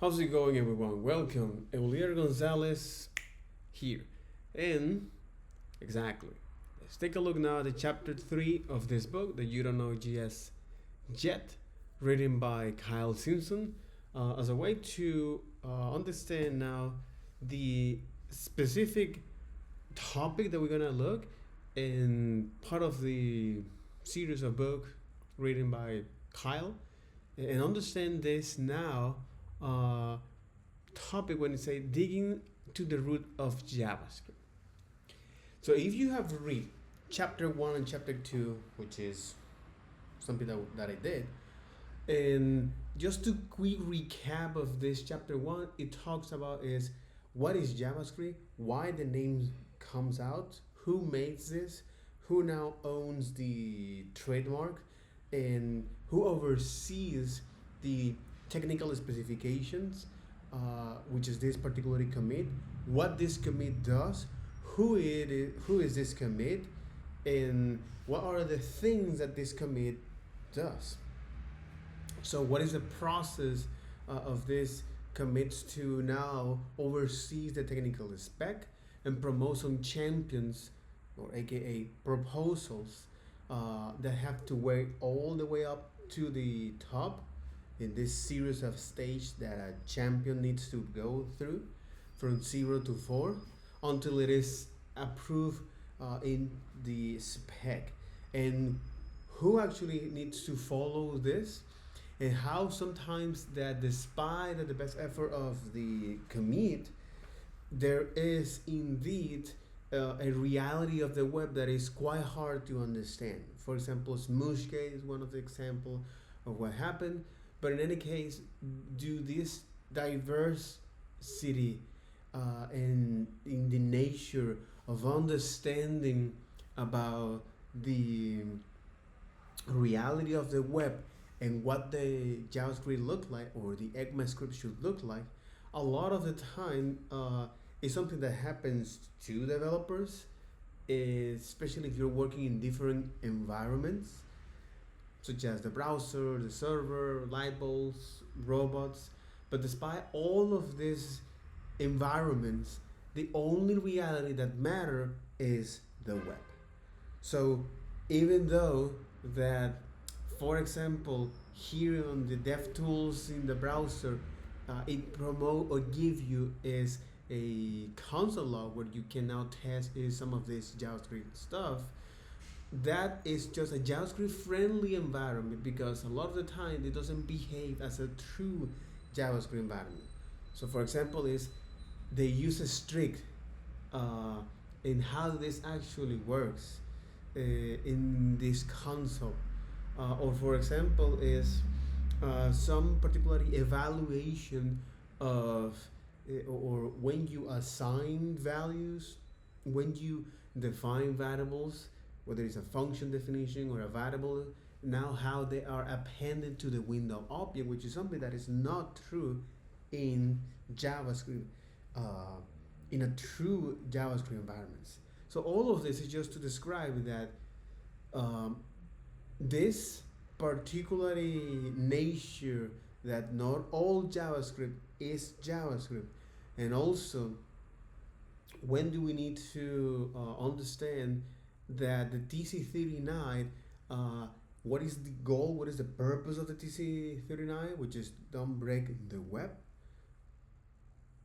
How's it going, everyone? Welcome. Eulier Gonzalez here. And exactly, let's take a look now at chapter 3 of this book, the You Don't Know GS Yet, written by Kyle Simpson, as a way to understand now the specific topic that we're gonna look in part of the series of book written by Kyle, and understand this now uh, topic when you say digging to the root of JavaScript. So if you have read chapter 1 and chapter 2, which is something that I did, and just to quick recap of this chapter 1, it talks about is what is JavaScript, why the name comes out, who makes this, who now owns the trademark, and who oversees the technical specifications, which is this particular commit, what this commit does, who is this commit, and what are the things that this commit does. So what is the process of this commits to now oversees the technical spec and promote some champions, or aka proposals, that have to wait all the way up to the top in this series of stage that a champion needs to go through from 0 to 4 until it is approved in the spec. And who actually needs to follow this, and how sometimes that despite the best effort of the commit, there is indeed a reality of the web that is quite hard to understand. For example, Smoothgate is one of the examples of what happened. But in any case, do this diversity and in the nature of understanding about the reality of the web and what the JavaScript look like, or the ECMAScript should look like, a lot of the time is something that happens to developers, especially if you're working in different environments, such as the browser, the server, light bulbs, robots. But despite all of these environments, the only reality that matter is the web. So even though that, for example, here on the DevTools in the browser, it promote or give you is a console log where you can now test some of this JavaScript stuff. That is just a JavaScript friendly environment, because a lot of the time it doesn't behave as a true JavaScript environment. So for example, is they use a strict in how this actually works in this console, or for example is some particular evaluation of or when you assign values, when you define variables, whether it's a function definition or a variable, now how they are appended to the window object, which is something that is not true in JavaScript, in a true JavaScript environments. So all of this is just to describe that this particularly nature that not all JavaScript is JavaScript, and also when do we need to understand that the TC39, what is the goal, what is the purpose of the TC39, which is don't break the web.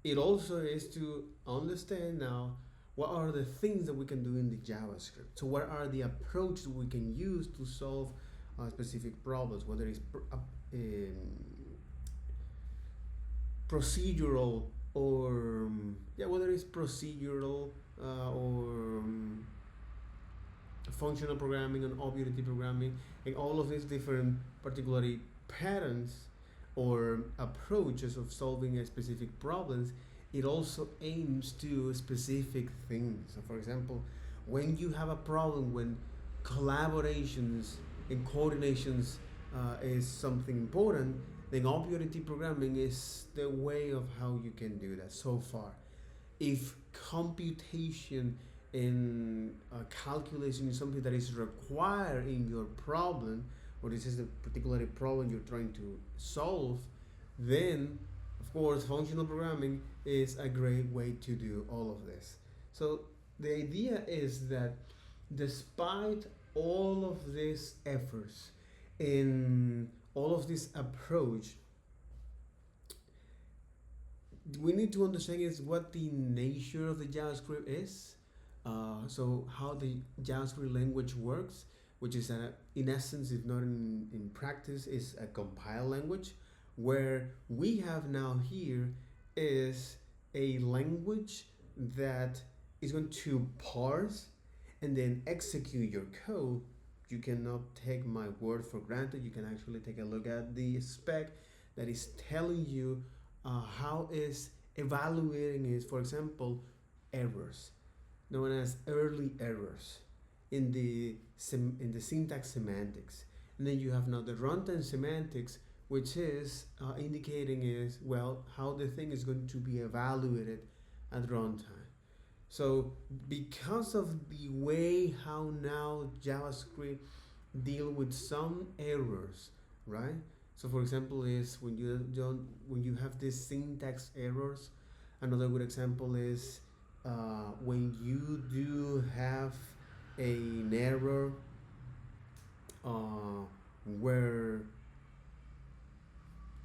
It also is to understand now what are the things that we can do in the JavaScript. So what are the approaches we can use to solve specific problems, whether it's procedural or whether it's procedural or functional programming and object programming, and all of these different particularly patterns or approaches of solving a specific problems. It also aims to specific things. So for example, when you have a problem when collaborations and coordinations is something important, then object programming is the way of how you can do that so far. If computation in calculation is something that is required in your problem, or this is the particular problem you're trying to solve, then of course, functional programming is a great way to do all of this. So the idea is that despite all of these efforts in all of this approach, we need to understand is what the nature of the JavaScript is. So how the JavaScript language works, which is in essence, if not in practice, is a compile language, where we have now here is a language that is going to parse and then execute your code. You cannot take my word for granted. You can actually take a look at the spec that is telling you how is evaluating is, for example, errors, known as early errors in the syntax semantics. And then you have now the runtime semantics, which is indicating is, well, how the thing is going to be evaluated at runtime. So because of the way how now JavaScript deal with some errors, right? So for example is when you have these syntax errors. Another good example is when you do have an error where,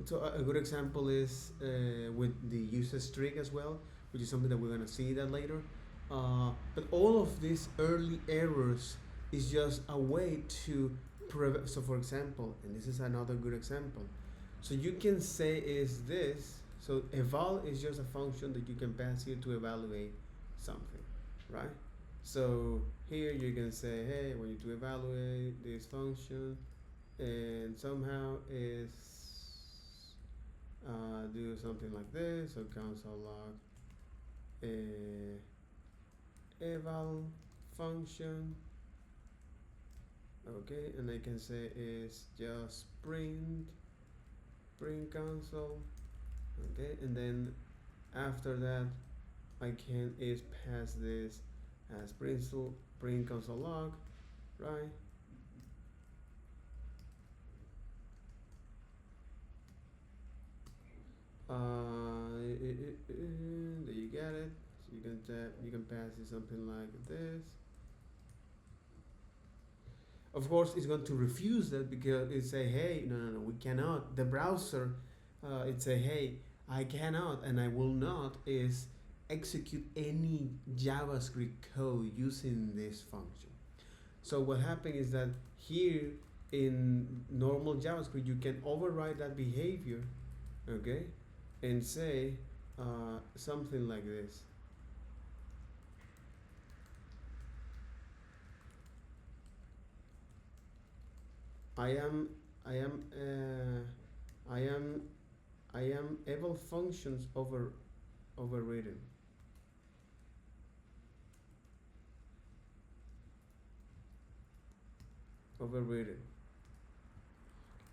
so a good example is with the user string as well, which is something that we're gonna see that later. But all of these early errors is just a way to prevent. So for example, and this is another good example. So you can say is this. So eval is just a function that you can pass here to evaluate something, right? So here you can say, hey, we need to evaluate this function, and somehow is do something like this. So console log eval function. Okay, and I can say is just print console. Okay, and then after that I can is pass this as print console log, right? There you get it. So you can pass it something like this. Of course, it's going to refuse that because it say, hey, no, we cannot. The browser, it say, hey, I cannot and I will not is execute any JavaScript code using this function. So what happened is that here in normal JavaScript, you can override that behavior, okay, and say something like this. I am eval functions overridden.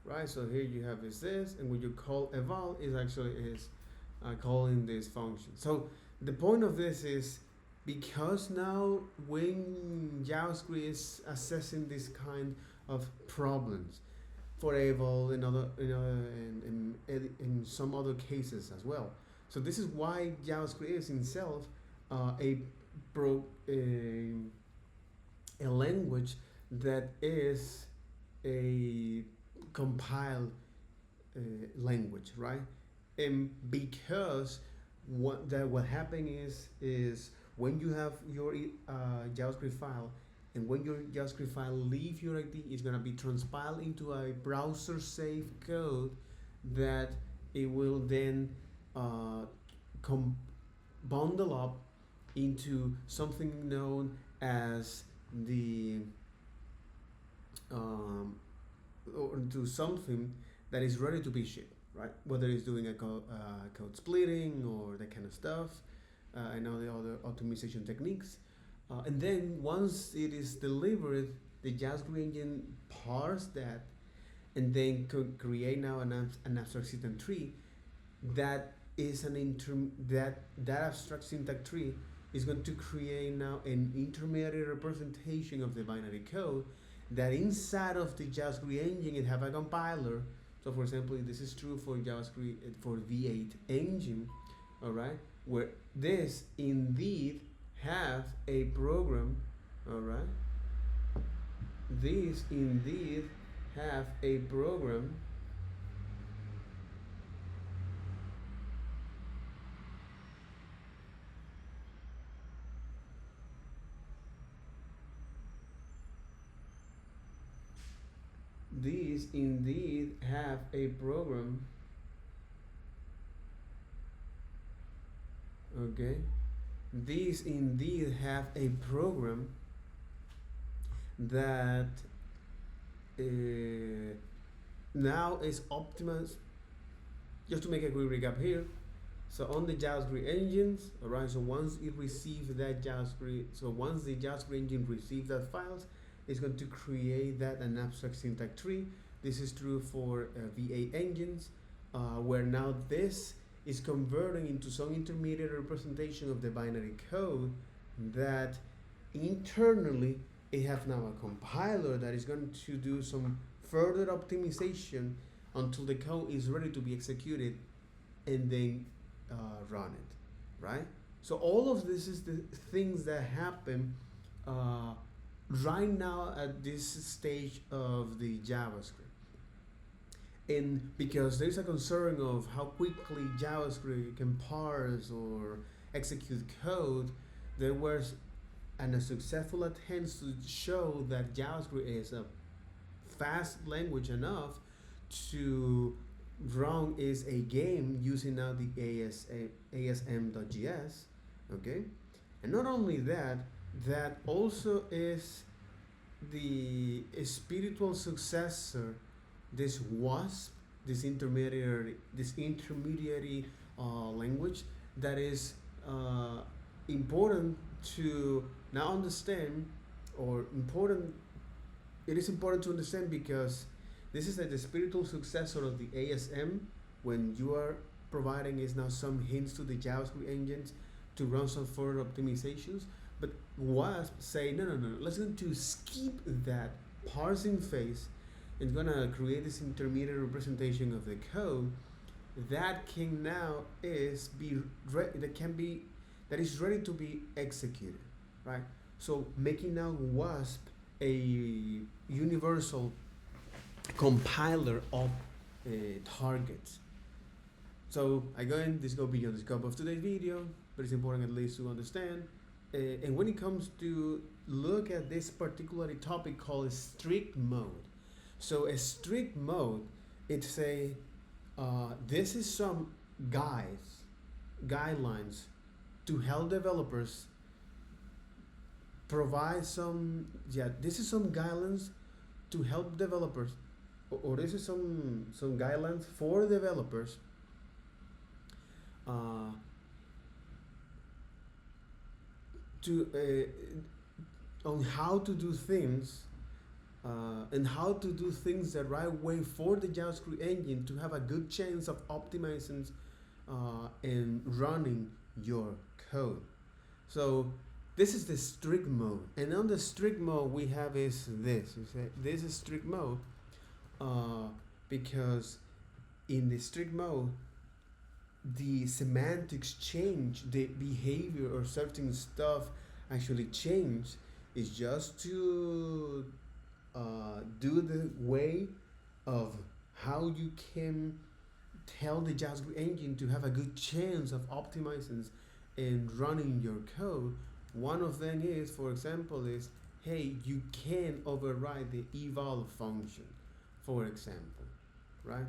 Right, so here you have is this, and when you call eval is actually is calling this function. So the point of this is because now when JavaScript is assessing this kind of problems for eval and other in some other cases as well. So this is why JavaScript is itself a language that is a compiled language, right? And because what happening is when you have your JavaScript file, and when your JavaScript file leave your ID, it's gonna be transpiled into a browser safe code that it will then bundle up into something known as the or into something that is ready to be shipped, right? Whether it's doing a code splitting or that kind of stuff, and all the other optimization techniques. And then once it is delivered, the JavaScript engine parse that and then could create now an abstract syntax tree that is that abstract syntax tree is going to create now an intermediate representation of the binary code that inside of the JavaScript engine it have a compiler So for example, this is true for JavaScript for V8 engine, all right, where this indeed have a program, all right, this indeed have a program these indeed have a program, okay, these indeed have a program that now is optimized. Just to make a quick recap here, so on the JavaScript engines, alright, so once it receives that JavaScript, so once the JavaScript engine receives that files, it's going to create that an abstract syntax tree. This is true for V8 engines, where now this is converting into some intermediate representation of the binary code that internally it have now a compiler that is going to do some further optimization until the code is ready to be executed and then run it, right? So all of this is the things that happen right now at this stage of the JavaScript. And because there's a concern of how quickly JavaScript can parse or execute code, there was a successful attempt to show that JavaScript is a fast language enough to run is a game using now the ASM.js, okay? And not only that, that also is the spiritual successor, this WASP, this intermediary language that is important to now understand, or important, it is important to understand because this is like the spiritual successor of the ASM, when you are providing is now some hints to the JavaScript engines to run some further optimizations. But WASP say, no, let's going to skip that parsing phase and gonna create this intermediate representation of the code that can now is that is ready to be executed, right? So making now WASP a universal compiler of targets. So again, this goes beyond the scope of today's video, but it's important at least to understand. And when it comes to look at this particular topic called strict mode. So a strict mode, it's a this is some guidelines to help developers provide some, this is some guidelines to help developers, or this is some guidelines for developers to on how to do things and how to do things the right way for the JavaScript engine to have a good chance of optimizing and running your code. So this is the strict mode, and on the strict mode we have is this. You say this is strict mode because in the strict mode the semantics change, the behavior or certain stuff actually change. It's just to do the way of how you can tell the JavaScript engine to have a good chance of optimizing and running your code. One of them is, for example, is, hey, you can override the eval function, for example, right?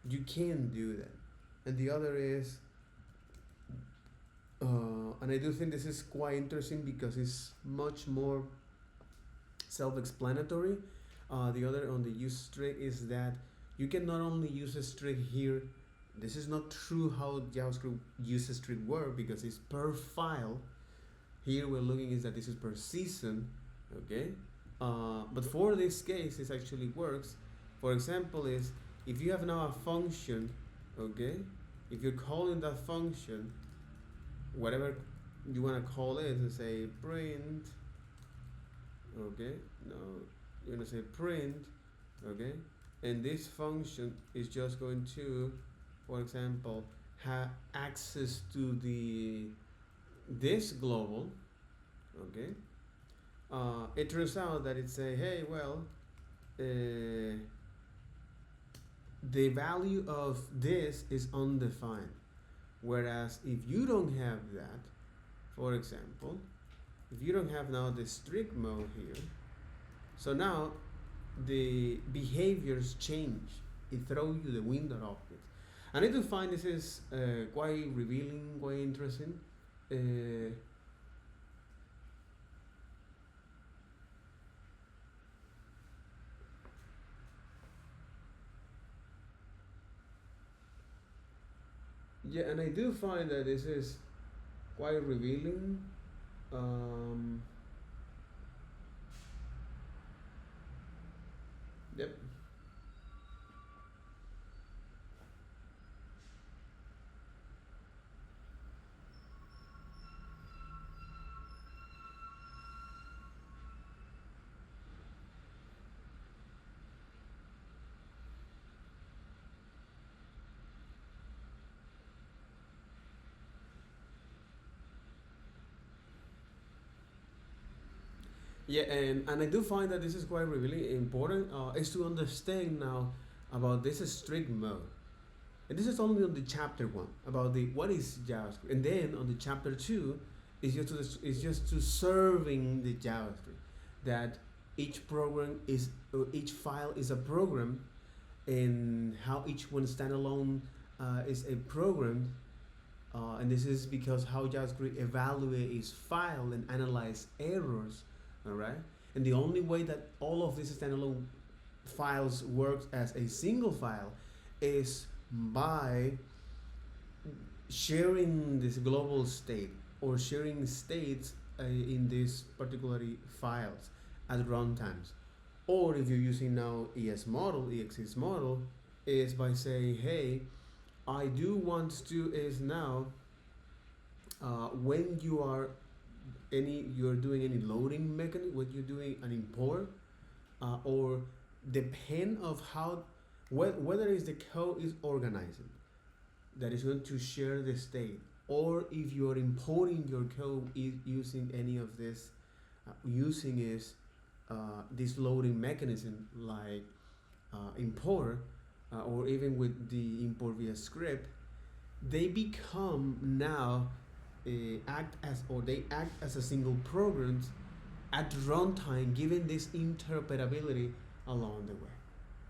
You can do that. And the other is, and I do think this is quite interesting because it's much more self-explanatory. The other on the use strict is that you can not only use a strict here. This is not true how JavaScript uses strict work because it's per file. Here we're looking is that this is per season, okay? But for this case, it actually works. For example, is if you have now a function, okay? If you're calling that function, whatever you want to call it, and say print, okay? No, you're gonna say print, okay? and this function is just going to, for example, have access to this global. Okay, it turns out that it say, hey, well, the value of this is undefined, whereas if you don't have that, for example, if you don't have now the strict mode here, so now the behaviors change. It throws you the window object. And I do find this is quite revealing, quite interesting. Yeah, and I do find that this is quite revealing. Yep. Yeah, and I do find that this is quite really important. Is to understand now about this strict mode, and this is only on the chapter one about the what is JavaScript, and then on the chapter two is just to serving the JavaScript, that each program is each file is a program, and how each one standalone is a program. And this is because how JavaScript evaluates its file and analyze errors, all right? And the only way that all of these standalone files work as a single file is by sharing this global state or sharing states in these particular files at runtimes. Or if you're using now ES6 model, is by saying, hey, I do want to is now when you're doing any loading mechanism, when you're doing an import, or depend of how whether is the code is organizing that is going to share the state, or if you're importing your code using any of this using is this loading mechanism like import, or even with the import via script, they become now they act as a single program at runtime, given this interpretability along the way.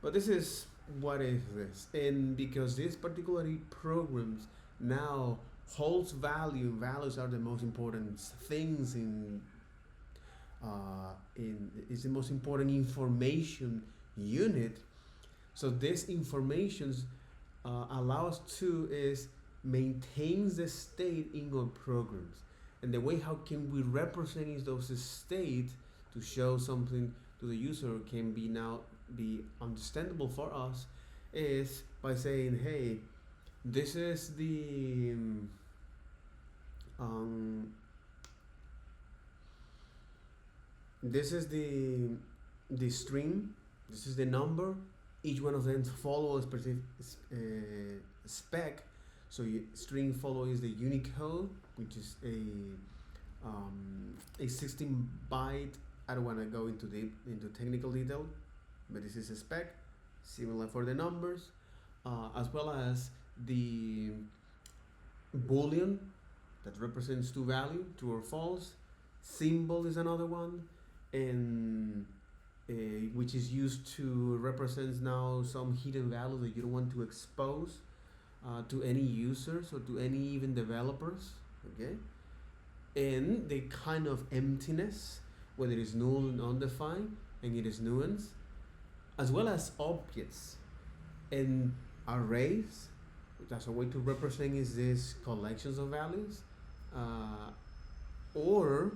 But this is what is this, and because these particular programs now holds values are the most important things in is the most important information unit. So this information allows to is maintains the state in our programs, and the way how can we represent those state to show something to the user can be understandable for us is by saying, hey, this is the this is the string, this is the number, each one of them follows specific spec. So string follow is the Unicode, which is a 16 byte. I don't want to go into technical detail, but this is a spec. Similar for the numbers, as well as the boolean that represents two values, true or false. Symbol is another one, and which is used to represent now some hidden value that you don't want to expose to any users or to any even developers. Okay, and the kind of emptiness, whether it is null and undefined, and it is nuance, as well as objects and arrays. That's a way to represent is this collections of values, or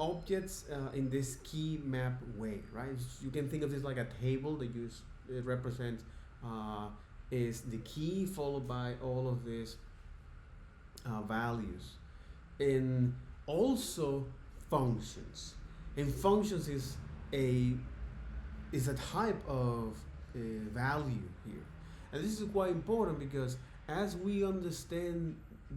objects in this key map way, right? You can think of this like a table that it represents is the key followed by all of these values, and also functions. And functions is is a type of value here. And this is quite important because as we understand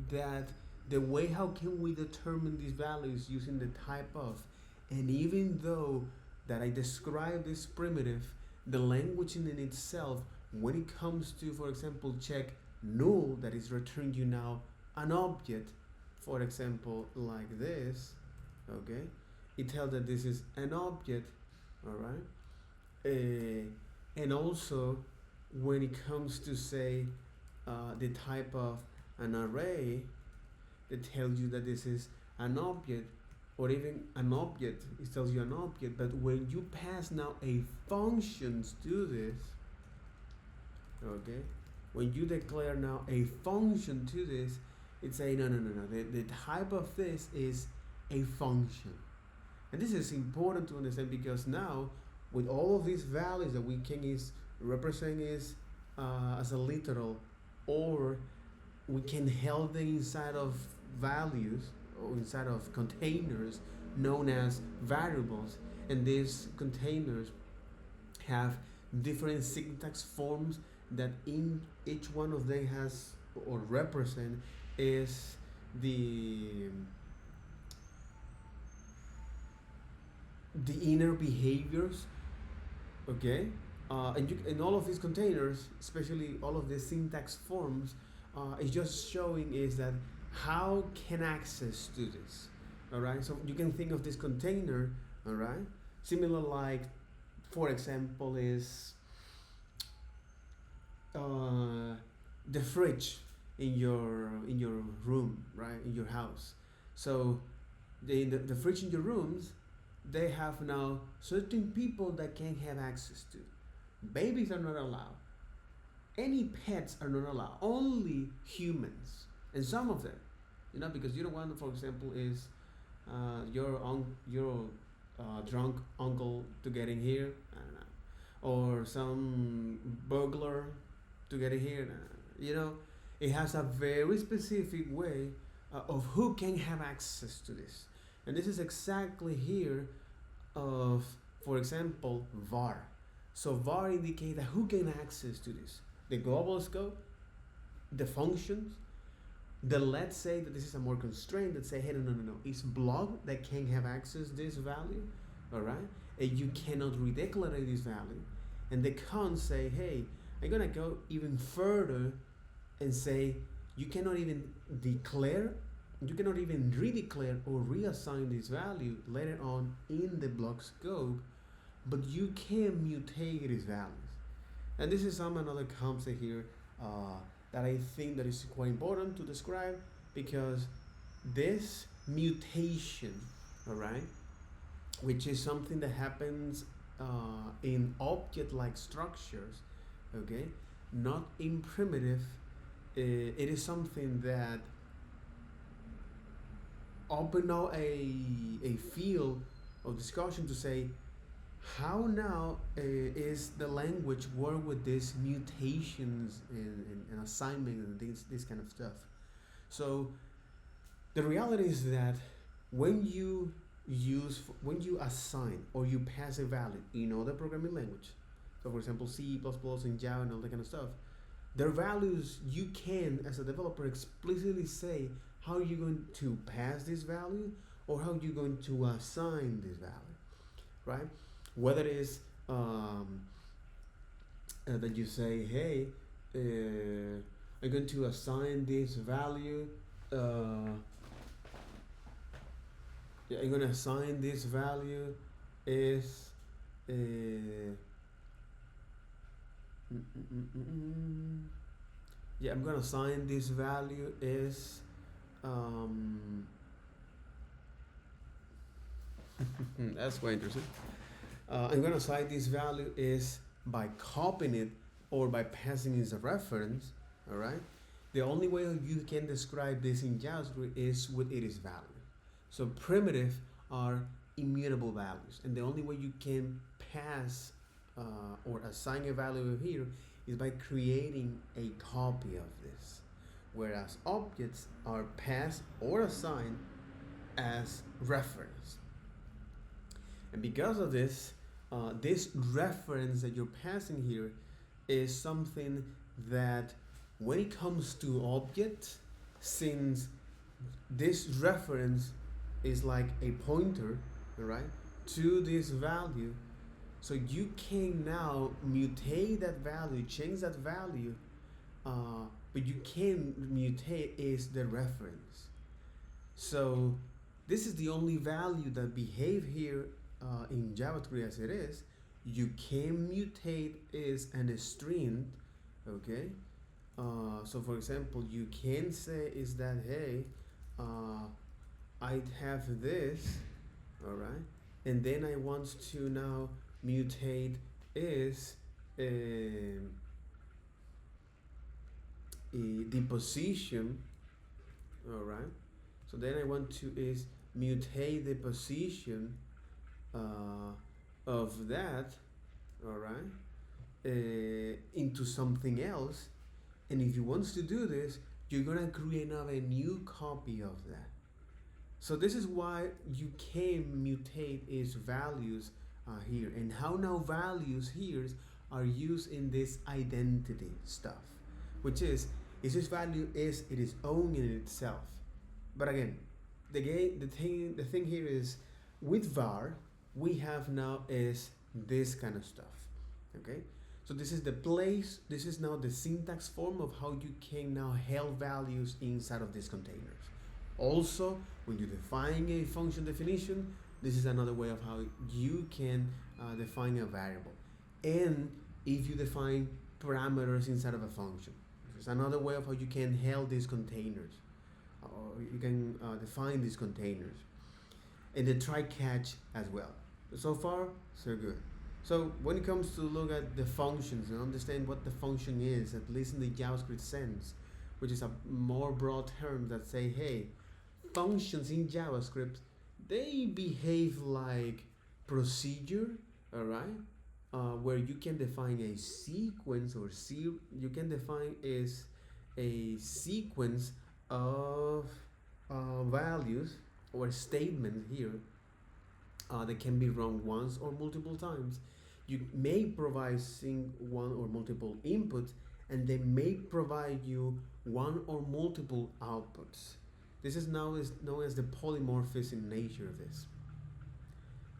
that the way how can we determine these values using the type of, and even though that I describe this primitive, the language in itself, when it comes to, for example, check null, that is returning you now an object, for example, like this, okay, it tells that this is an object, all right, and also when it comes to say the type of an array, it tells you that this is an object, or even an object, it tells you an object. But when you pass now a functions to this, okay, when you declare now a function to this, it's saying no, the type of this is a function. And this is important to understand because now with all of these values that we can is represent is as a literal, or we can hold them inside of values or inside of containers known as variables, and these containers have different syntax forms that in each one of them has or represent is the inner behaviors, okay, and all of these containers, especially all of the syntax forms, is just showing is that how can access to this, all right. So you can think of this container, all right, similar like, for example, is the fridge in your room, right, in your house. So the fridge in your rooms, they have now certain people that can have access to. Babies are not allowed. Any pets are not allowed. Only humans, and some of them, you know, because you don't want, for example, is your drunk uncle to get in here, I don't know, or some burglar to get in here. You know, it has a very specific way of who can have access to this, and this is exactly here of, for example, var. So var indicates that who can access to this, the global scope, the functions. The let's say that this is a more constraint that say, hey, no, it's block that can have access this value, all right, and you cannot redeclare this value. And the con say, hey, I'm gonna go even further and say you cannot even declare, you cannot even redeclare or reassign this value later on in the block scope, but you can mutate these values. And this is another concept here that I think that is quite important to describe, because this mutation, all right, which is something that happens in object-like structures, okay, not in primitive, it is something that open now a field of discussion to say how now is the language work with these mutations and assignment and this kind of stuff. So the reality is that when you assign or you pass a value in other programming language, so for example C++ and Java and all that kind of stuff, their values, you can as a developer explicitly say how you're going to pass this value or how you're going to assign this value, right? Whether it is that you say, hey, I'm going to assign this value, I'm going to assign this value is yeah, I'm going to assign this value is that's quite interesting. I'm going to assign this value is by copying it or by passing it as a reference, all right? The only way you can describe this in JavaScript is with its value. So primitive are immutable values, and the only way you can pass or assign a value here is by creating a copy of this, whereas objects are passed or assigned as reference. And because of this, this reference that you're passing here is something that when it comes to objects, since this reference is like a pointer, right, to this value, so you can now mutate that value, change that value, but you can mutate is the reference. So this is the only value that behave here in JavaScript as it is. You can mutate is an string, okay? So for example, you can say is that, hey, I have this, all right, and then I want to now mutate is the position, all right. So then I want to is mutate the position of that, all right, into something else. And if you want to do this, you're gonna create now a new copy of that. So this is why you can mutate its values here, and how now values here are used in this identity stuff, which is this value is it is own in itself. But again, the thing here is with var we have now is this kind of stuff. Okay, so this is the place. This is now the syntax form of how you can now held values inside of these containers. Also, when you define a function definition, this is another way of how you can define a variable. And if you define parameters inside of a function, it's another way of how you can held these containers, or you can define these containers. And the try catch as well. So far, so good. So when it comes to look at the functions and understand what the function is, at least in the JavaScript sense, which is a more broad term that say, hey, functions in JavaScript, they behave like procedure, all right, where you can define a sequence or you can define is a sequence of values or statements here that can be run once or multiple times. You may provide one or multiple inputs, and they may provide you one or multiple outputs. This is now is known as the polymorphism nature of this.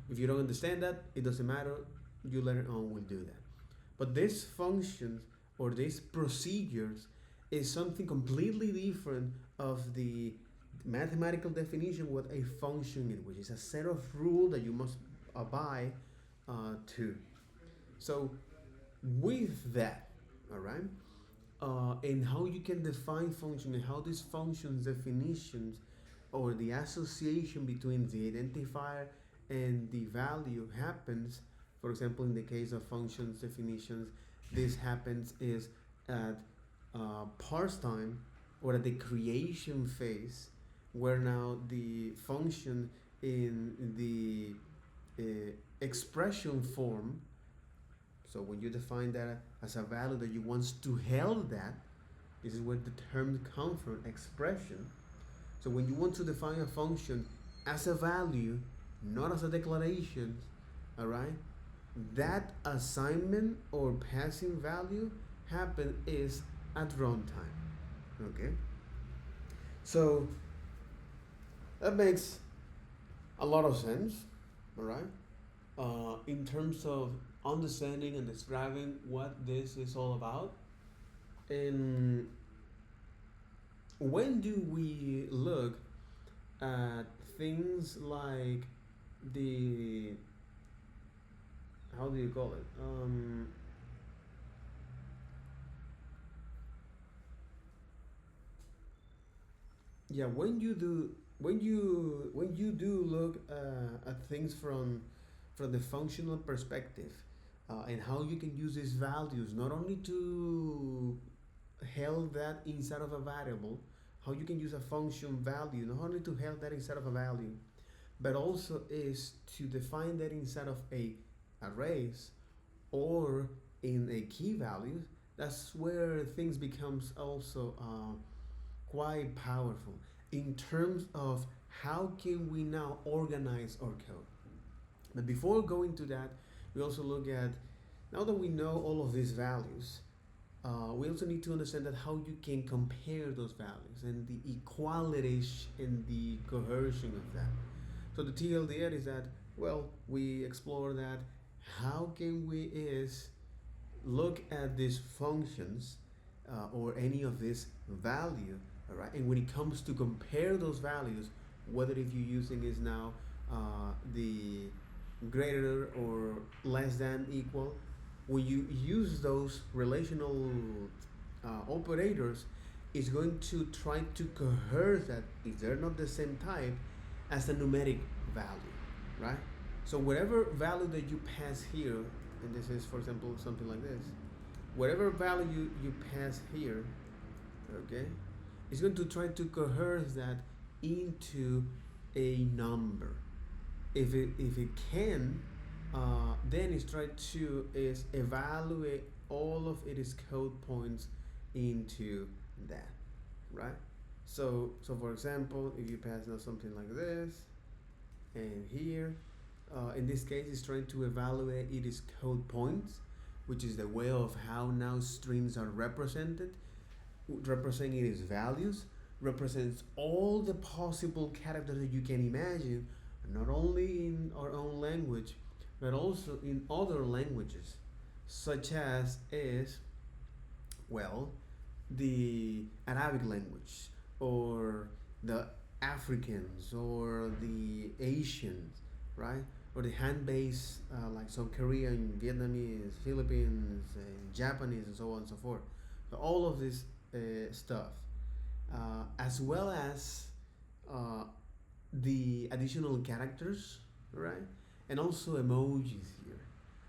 If you don't understand that, it doesn't matter. You later on will do that. But these functions or these procedures is something completely different of the mathematical definition what a function is, which is a set of rules that you must abide to. So with that, all right, and how you can define function and how these functions definitions or the association between the identifier and the value happens. For example, in the case of functions definitions, this happens is at parse time or at the creation phase, where now the function in the expression form. So when you define that as a value that you want to held that, this is where the term comes from, expression. So when you want to define a function as a value, not as a declaration, all right, that assignment or passing value happen is at runtime. Okay, so that makes a lot of sense, all right, in terms of understanding and describing what this is all about. And when do we look at things like the, how do you call it, yeah, when you do look at things from the functional perspective, and how you can use these values not only to held that inside of a variable, how you can use a function value not only to held that inside of a value, but also is to define that inside of a arrays or in a key value. That's where things becomes also quite powerful in terms of how can we now organize our code. But before going to that, We also look at, now that we know all of these values, we also need to understand that how you can compare those values and the equality and the coercion of that. So the TLDR is that, well, we explore that how can we is look at these functions or any of this value, all right? And when it comes to compare those values, whether if you're using is now the greater or less than equal, when you use those relational operators, it's going to try to coerce that if they're not the same type as a numeric value, right? So whatever value that you pass here, and this is for example something like this, whatever value you pass here, okay, it's going to try to coerce that into a number. If it can, then it's try to is evaluate all of its code points into that, right? So for example, if you pass now something like this, and here, in this case, it's trying to evaluate its code points, which is the way of how now strings are represented, representing its values, represents all the possible characters that you can imagine, not only in our own language, but also in other languages, such as is, well, the Arabic language, or the Africans, or the Asians, right? Or the Han-based, like some Korean, Vietnamese, Philippines, Japanese, and so on and so forth. So all of this stuff, as well as the additional characters, right? And also emojis here.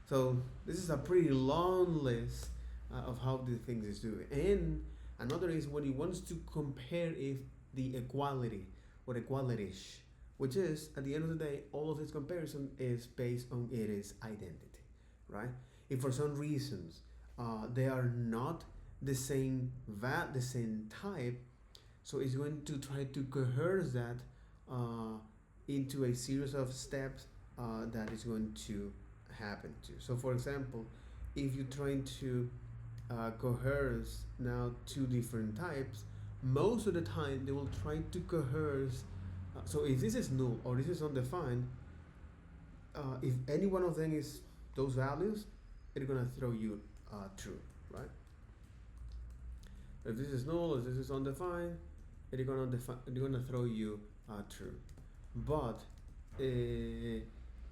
So this is a pretty long list of how the things is doing. And another is when it wants to compare if the equality or equalities, which is at the end of the day, all of this comparison is based on its identity, right? If for some reasons they are not the same the same type, so it's going to try to coerce that into a series of steps that is going to happen to. So for example, if you're trying to coerce now two different types, most of the time they will try to coerce. So if this is null or this is undefined, if any one of them is those values, it's gonna throw you true, right? If this is null or this is undefined, it's gonna throw you true. But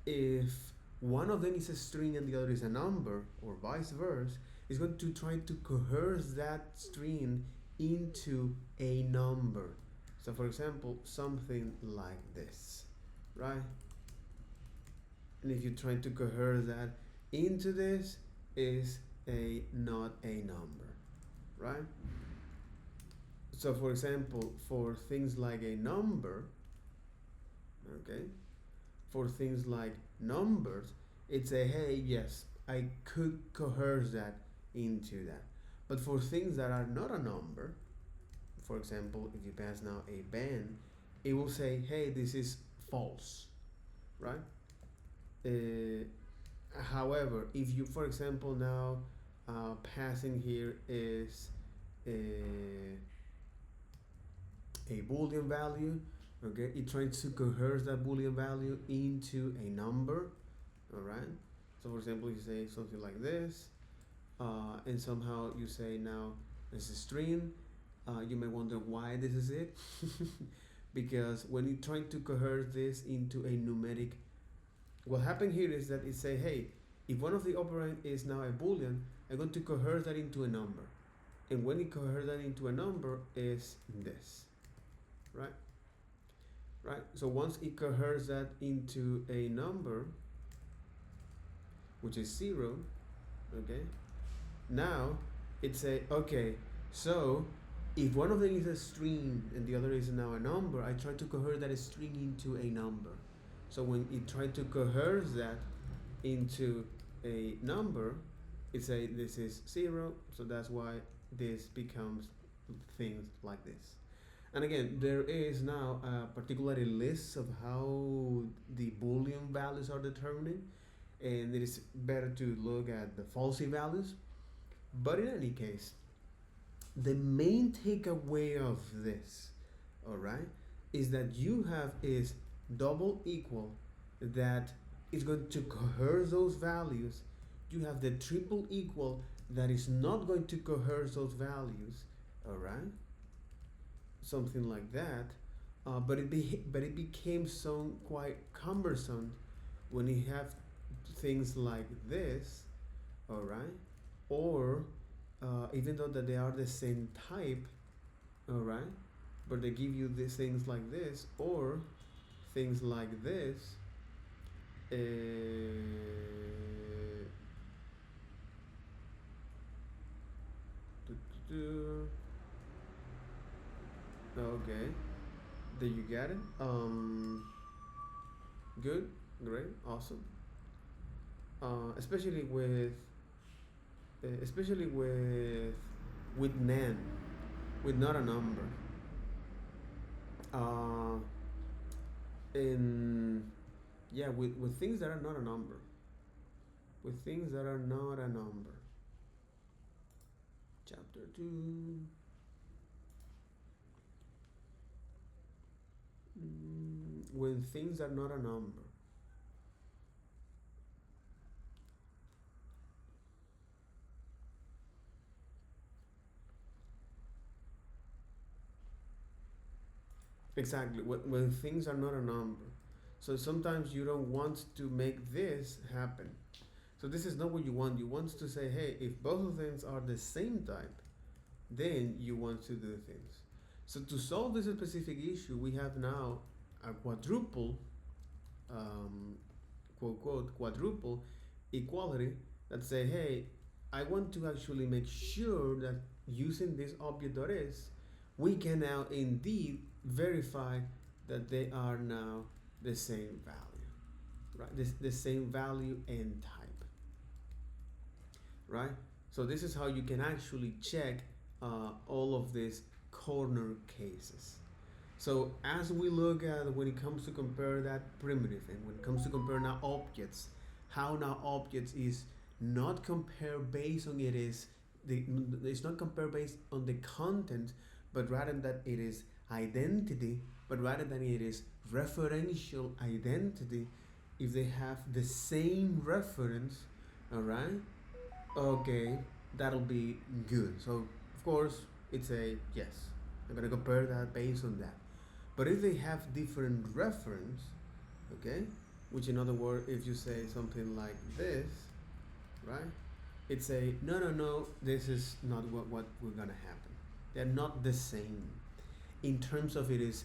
if one of them is a string and the other is a number, or vice versa, it's going to try to coerce that string into a number. So for example, something like this, right? And if you're trying to coerce that into this, is a not a number, right? So for example, for things like a number, okay, for things like numbers, it's a hey, yes, I could coerce that into that. But for things that are not a number, for example, if you pass now a band, it will say, hey, this is false, right? However, if you, for example, now passing here is a boolean value, okay, it tries to coerce that boolean value into a number, all right? So for example, you say something like this, and somehow you say now this is string. You may wonder why this is it. Because when you try to coerce this into a numeric, what happened here is that it say, hey, if one of the operand is now a boolean, I'm going to coerce that into a number. And when it coerces that into a number is this, right? Right, so once it coerces that into a number, which is 0, okay, now it's a, okay, so if one of them is a string and the other is now a number, I try to coerce that string into a number. So when it tries to coerce that into a number, it say this is 0, so that's why this becomes things like this. And again, there is now a particular list of how the Boolean values are determined, and it is better to look at the falsy values. But in any case, the main takeaway of this, all right, is that you have is double equal that is going to coerce those values. You have the triple equal that is not going to coerce those values, all right, something like that. But it became so quite cumbersome when you have things like this, all right, or even though that they are the same type, all right, but they give you these things like this or things like this. Uh, okay, did you get it? Good, great, awesome. Especially with nan, with not a number. Uh, in yeah, with things that are not a number. With things that are not a number. Chapter 2. When things are not a number. Exactly, when things are not a number. So sometimes you don't want to make this happen. So this is not what you want. You want to say, hey, if both of them are the same type, then you want to do things. So to solve this specific issue, we have now a quadruple, quote quote, quadruple equality that say, hey, I want to actually make sure that using this object.is, we can now indeed verify that they are now the same value, right? The same value and type, right? So this is how you can actually check all of these corner cases. So as we look at when it comes to compare that primitive and when it comes to compare now objects, how now objects is not compared based on it's not compared based on the content, but rather that it is identity, but rather than it is referential identity. If they have the same reference, all right, okay, that'll be good. So of course it's a yes, I'm gonna compare that based on that. But if they have different reference, okay, which in other words, if you say something like this, right, it's a no, this is not what we're gonna happen. They're not the same in terms of it is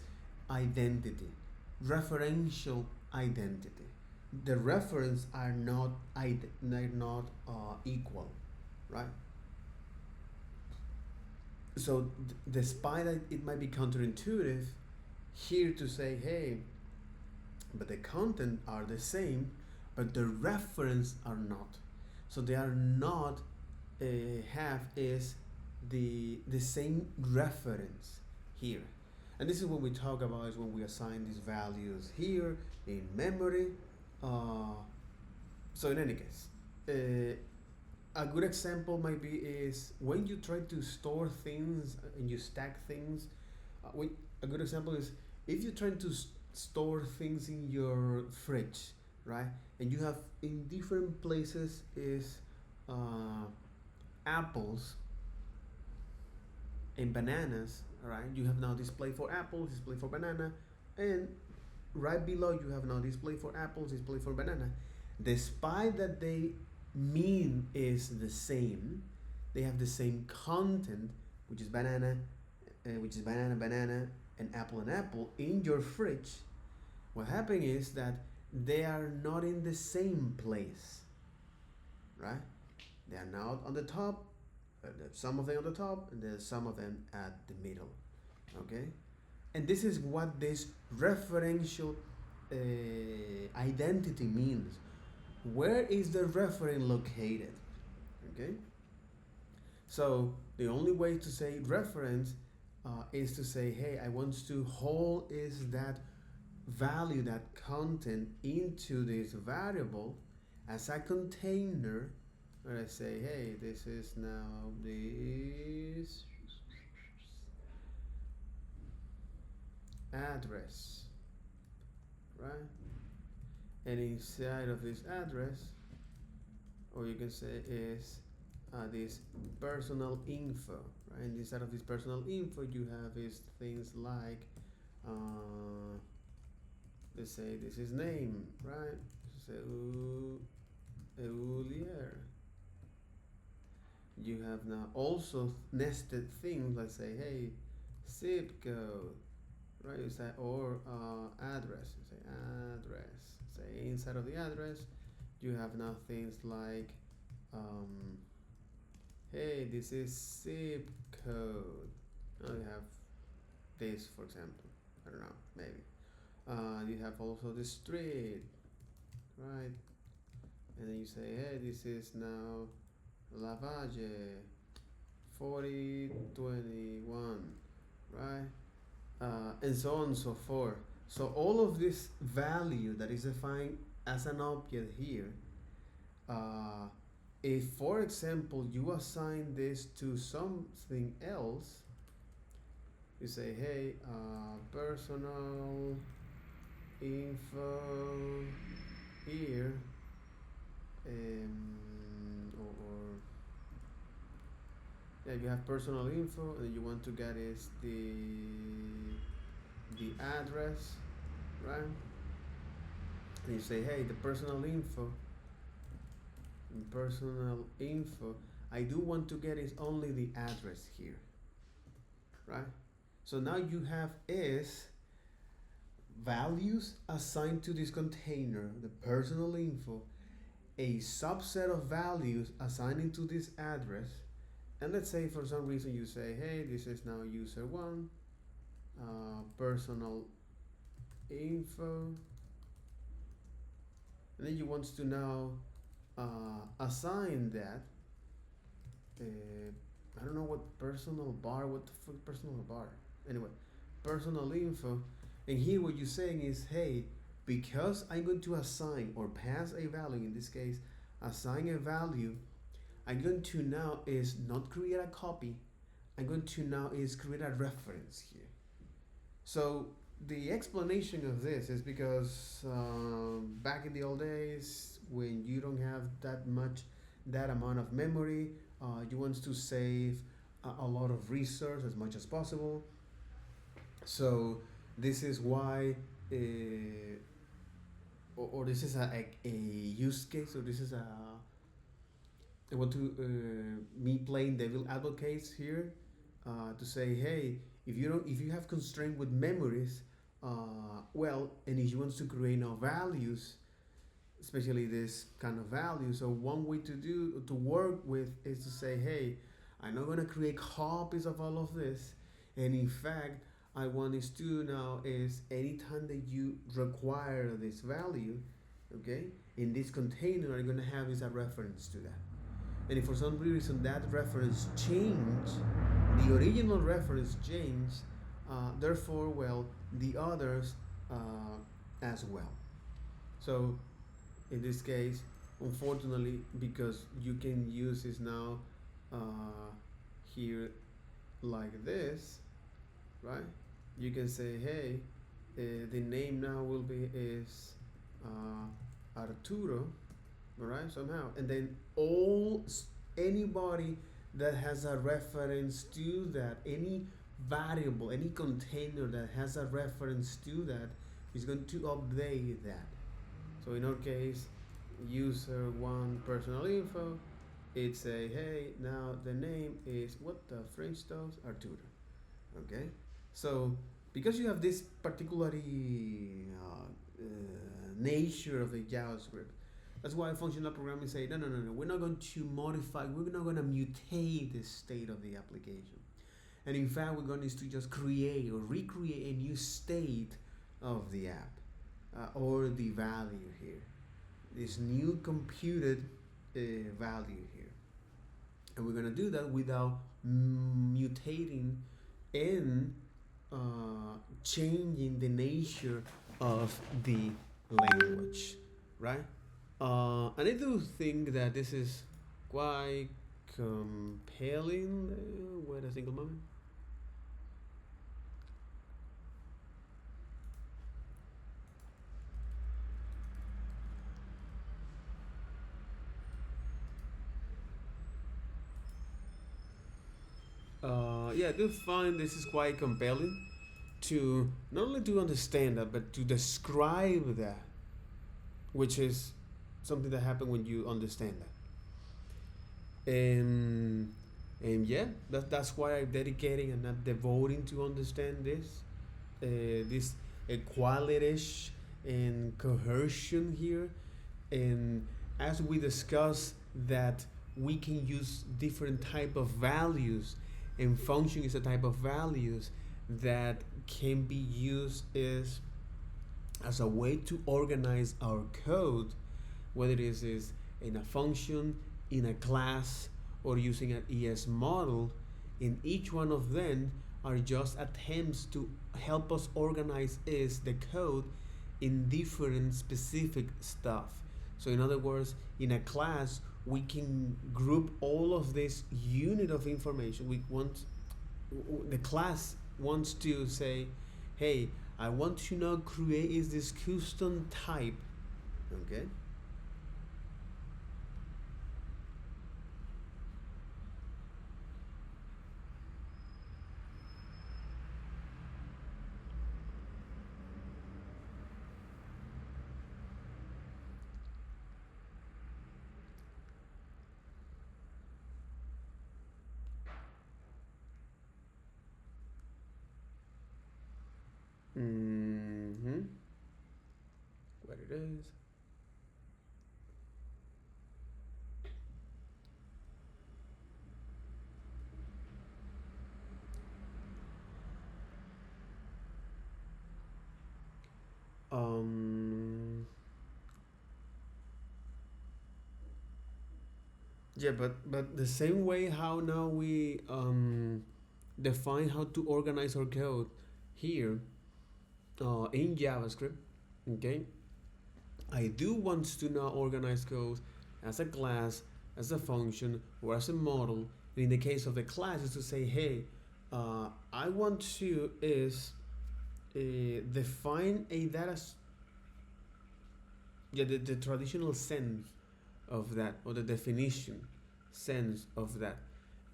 identity, referential identity. The reference are not they're not equal, right? So despite that it might be counterintuitive here to say, hey, but the content are the same, but the reference are not. So they are not have is the same reference here. And this is what we talk about is when we assign these values here in memory. So in any case, a good example might be is when you try to store things and you stack things. A good example is if you're trying to store things in your fridge, right? And you have in different places is apples and bananas, right? You have now display for apples, display for banana, and right below you have now display for apples, display for banana. Despite that they mean is the same, they have the same content, which is banana, banana, and apple in your fridge. What happened is that they are not in the same place, right? They are not on the top. There's some of them on the top, and there's some of them at the middle. Okay, and this is what this referential identity means. Where is the referent located? Okay, so the only way to say reference is to say, hey, I want to hold is that value, that content into this variable, as a container, where I say, hey, this is now this address, right? And inside of this address, or you can say is this personal info, right? And inside of this personal info, you have is things like, let's say this is name, right? So Eulier. You have now also nested things like say, hey, zip code, right? You say or address. You say address. Say inside of the address, you have now things like, hey, this is zip code. Now you have this, for example. I don't know, maybe. You have also the street, right? And then you say, hey, this is now Lavalle 4021, right? And so on and so forth. So all of this value that is defined as an object here, if for example you assign this to something else, you say, hey, personal info here, or yeah, you have personal info and you want to get is the address, right? And you say, hey, the personal info, I do want to get is only the address here, right? So now you have is values assigned to this container, the personal info, a subset of values assigned to this address, and let's say for some reason you say, hey, this is now user one, personal info, and then you want to now assign that. I don't know what personal bar. What the fuck personal bar? Anyway, personal info, and here what you're saying is, hey, because I'm going to assign or pass a value, in this case, assign a value, I'm going to now is not create a copy. I'm going to now is create a reference here. So the explanation of this is because back in the old days, when you don't have that amount of memory, you want to save a lot of resource as much as possible. So this is why, or this is a use case, or this is I want to me playing devil advocates here, to say, hey, if you have constraint with memories, well, and if you want to create now values, especially this kind of value, so one way to work with is to say, hey, I'm not gonna create copies of all of this, and in fact, I want this to now is anytime that you require this value, okay, in this container, I'm gonna have is a reference to that. And if for some reason that reference changed, the original reference changed, therefore, well, the others as well. So in this case, unfortunately, because you can use this now here like this, right? You can say, hey, the name now will be is Arturo, all right, somehow, and then anybody that has a reference to that, any variable, any container that has a reference to that is going to update that. So in our case, user one personal info, it's a, hey, now the name is what the French does, Arturo. Okay, so because you have this particularly nature of the JavaScript, that's why functional programming say, no, we're not going to modify, we're not going to mutate the state of the application. And in fact, we're going to just create or recreate a new state of the app, or the value here, this new computed value here. And we're going to do that without mutating and changing the nature of the language, right? And I do think that this is quite compelling. Wait a single moment. Yeah, I do find this is quite compelling to not only to understand that, but to describe that, which is something that happens when you understand that. And yeah, that's why I'm dedicating and not devoting to understand this equality and coercion here. And as we discuss that we can use different type of values, and function is a type of values that can be used as a way to organize our code, whether it is in a function, in a class, or using an ES model. In each one of them are just attempts to help us organize is the code in different specific stuff. So in other words, in a class, we can group all of this unit of information. The class wants to say, hey, I want to now create is this custom type, okay? Mm-hmm. What it is. Um, yeah, but the same way how now we define how to organize our code here in JavaScript, okay? I do want to now organize code as a class, as a function, or as a model. And in the case of the class, is to say, hey, I want to is define a yeah, the traditional sense of that, or the definition sense of that,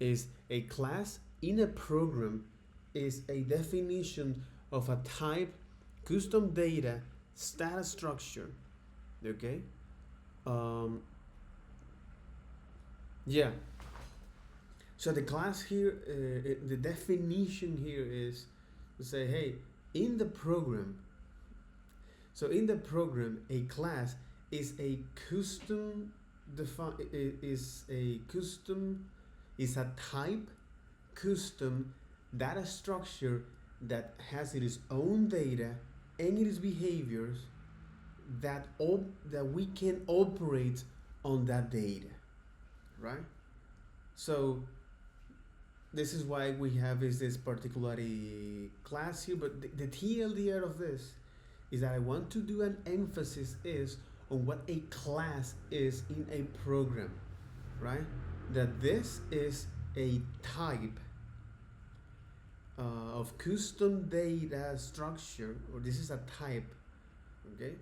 is a class in a program is a definition of a type, custom data, status structure, okay? Um, yeah. So the class here, the definition here is to say, hey, in the program. So in the program, a class is a custom is a type custom data structure that has its own data and its behaviors that we can operate on that data, right? So this is why we have is this particular class here, but the TLDR of this is that I want to do an emphasis is on what a class is in a program, right? That this is a type of custom data structure, or this is a type, okay?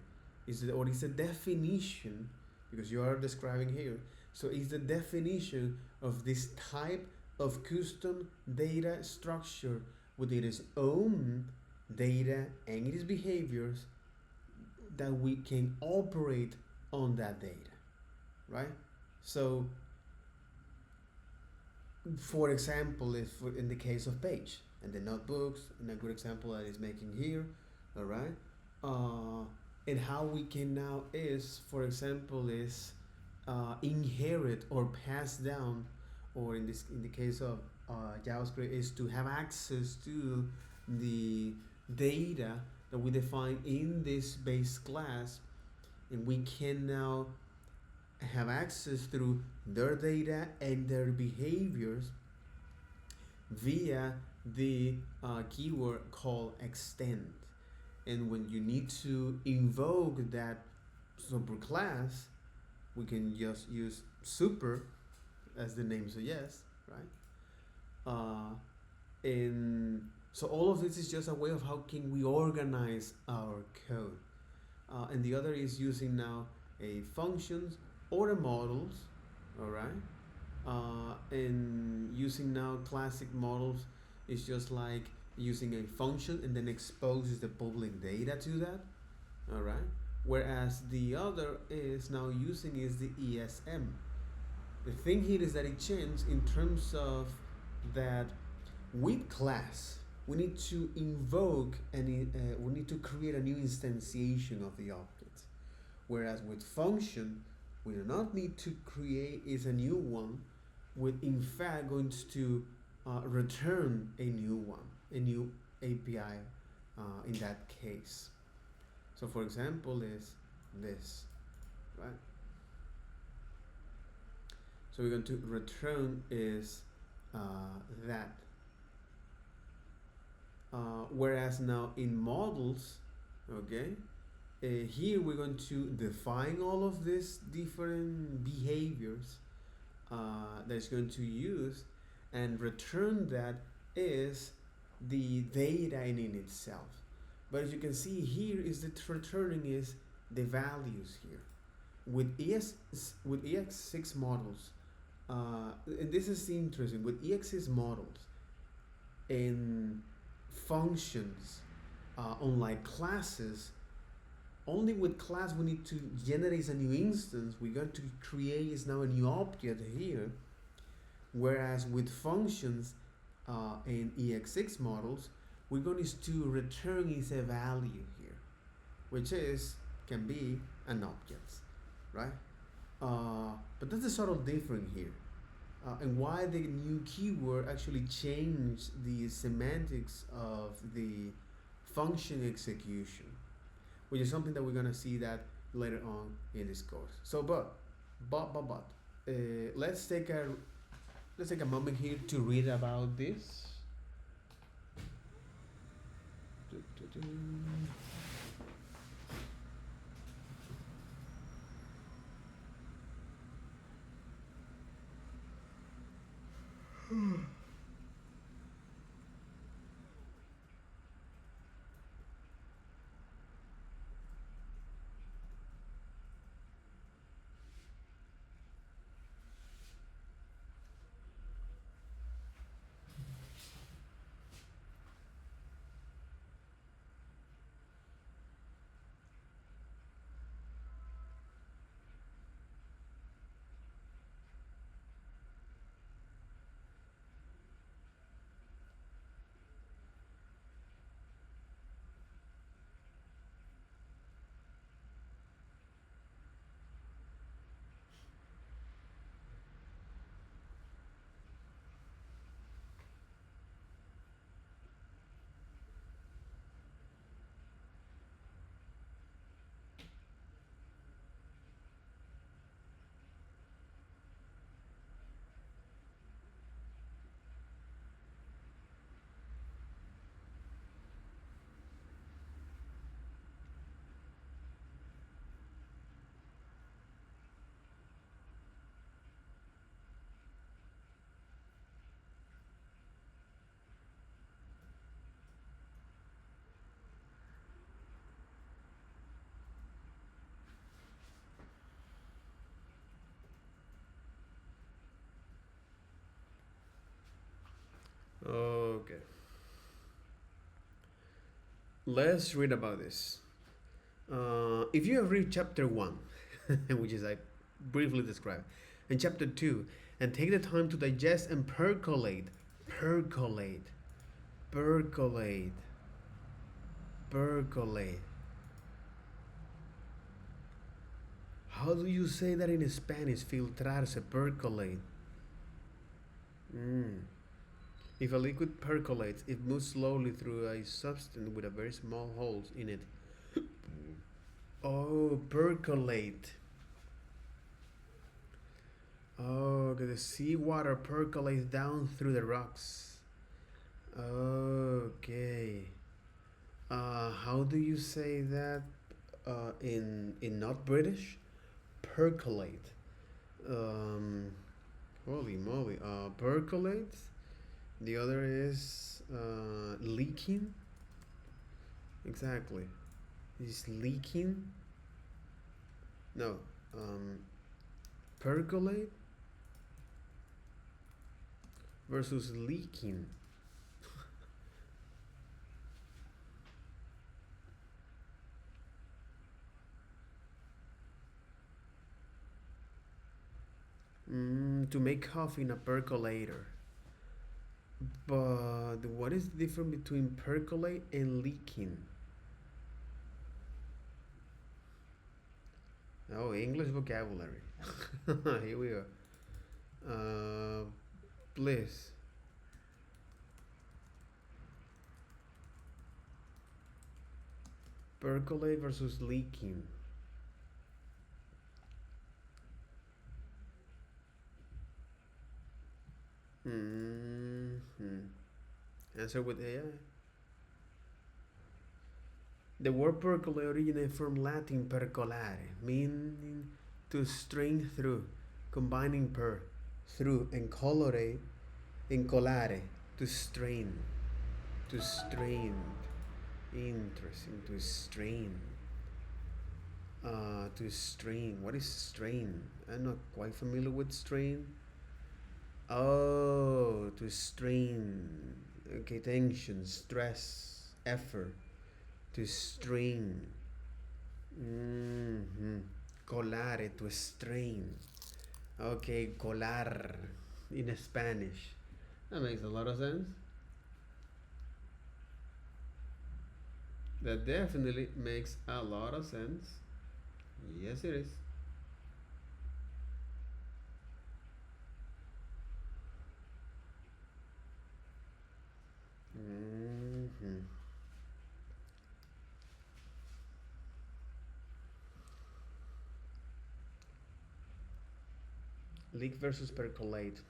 Or it's a definition, because you are describing here. So it's the definition of this type of custom data structure with its own data and its behaviors that we can operate on that data, right? So for example, if in the case of page and the notebooks, and a good example that is making here, all right, and how we can now is, for example, is inherit or pass down, or in the case of JavaScript, is to have access to the data that we define in this base class, and we can now have access through their data and their behaviors via the keyword called extend. And when you need to invoke that superclass, we can just use super, as the name suggests, right? And so all of this is just a way of how can we organize our code. And the other is using now a functions or a models, all right? And using now classic models is just like using a function and then exposes the public data to that, all right? Whereas the other is now using is the ESM. The thing here is that it changed in terms of that with class we need to invoke and we need to create a new instantiation of the object, whereas with function we do not need to create is a new one, with in fact going to return a new one, a new API in that case. So for example is this, right? So we're going to return is that. Whereas now in models, okay, here we're going to define all of these different behaviors that's going to use, and return that is the data in itself. But as you can see here is that returning is the values here. With ES6 models, and this is interesting, with ES6 models and functions, unlike classes, only with class we need to generate a new instance. We're going to create is now a new object here, whereas with functions in ES6 models, we're going to return is a value here, which is can be an object, right? But that's a subtle difference here. And why the new keyword actually changed the semantics of the function execution, which is something that we're gonna see that later on in this course. So, let's take a moment here to read about this. Okay. Let's read about this. If you have read chapter 1, which is I briefly described, and chapter 2, and take the time to digest and percolate, percolate, percolate, percolate. How do you say that in Spanish? Filtrarse, percolate. If a liquid percolates, it moves slowly through a substance with a very small holes in it. Oh, percolate. Oh, the seawater percolates down through the rocks. Okay. How do you say that in not British? percolate. Holy moly. Percolate. The other is leaking. Exactly. Is leaking. No. Percolate versus leaking. To make coffee in a percolator. But what is the difference between percolate and leaking? Oh, English vocabulary. Here we go. Please. Percolate versus leaking. Answer with AI. The word percolate originated from Latin percolare, meaning to strain through, combining per, through, and colore, incolare, to strain, to strain. Interesting, to strain. To strain. What is strain? I'm not quite familiar with strain. Oh, to strain. Okay, tension, stress, effort. To strain. Colare, to strain. Okay, colar in Spanish. That makes a lot of sense. That definitely makes a lot of sense. Yes, it is. Leak versus percolate.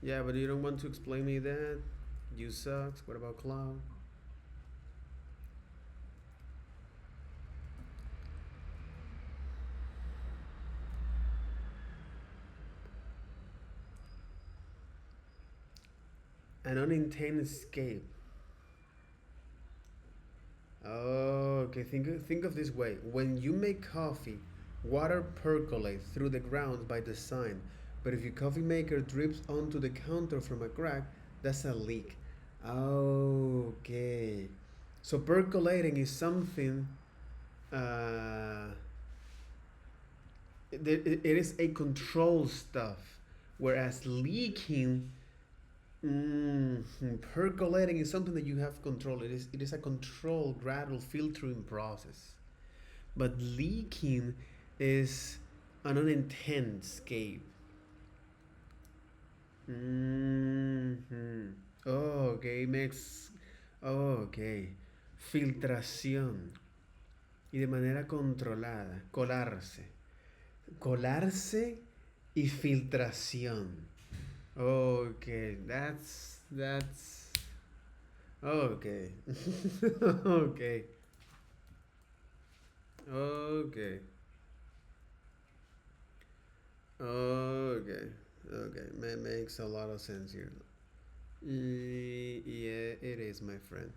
Yeah, but you don't want to explain me that? You sucks. What about cloud? An unintended escape. Oh, okay. Think of this way. When you make coffee, water percolates through the grounds by design. But if your coffee maker drips onto the counter from a crack, that's a leak. Okay. So percolating is something. It is a control stuff, whereas leaking. Percolating is something that you have control. It is a controlled, gradual filtering process. But leaking is an unintended escape. Okay, makes. Okay. Filtración. Y de manera controlada. Colarse. Colarse y filtración. Okay, that's okay. Okay. Okay. Okay. Okay. Makes a lot of sense here. Yeah, it is, my friend.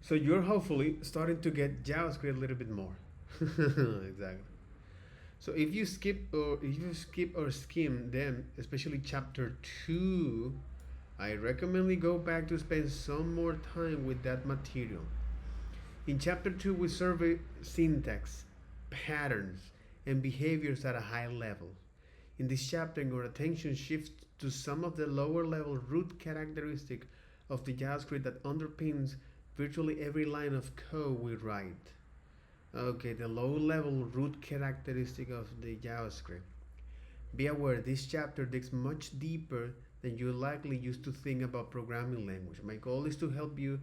So you're hopefully starting to get JavaScript a little bit more. Exactly. So if you skip or skim them, especially chapter 2, I recommend we go back to spend some more time with that material. In chapter 2, we survey syntax, patterns, and behaviors at a high level. In this chapter, our attention shifts to some of the lower level root characteristics of the JavaScript that underpins virtually every line of code we write. Okay, the low level root characteristic of the JavaScript. Be aware this chapter digs much deeper than you likely used to think about programming language. My goal is to help you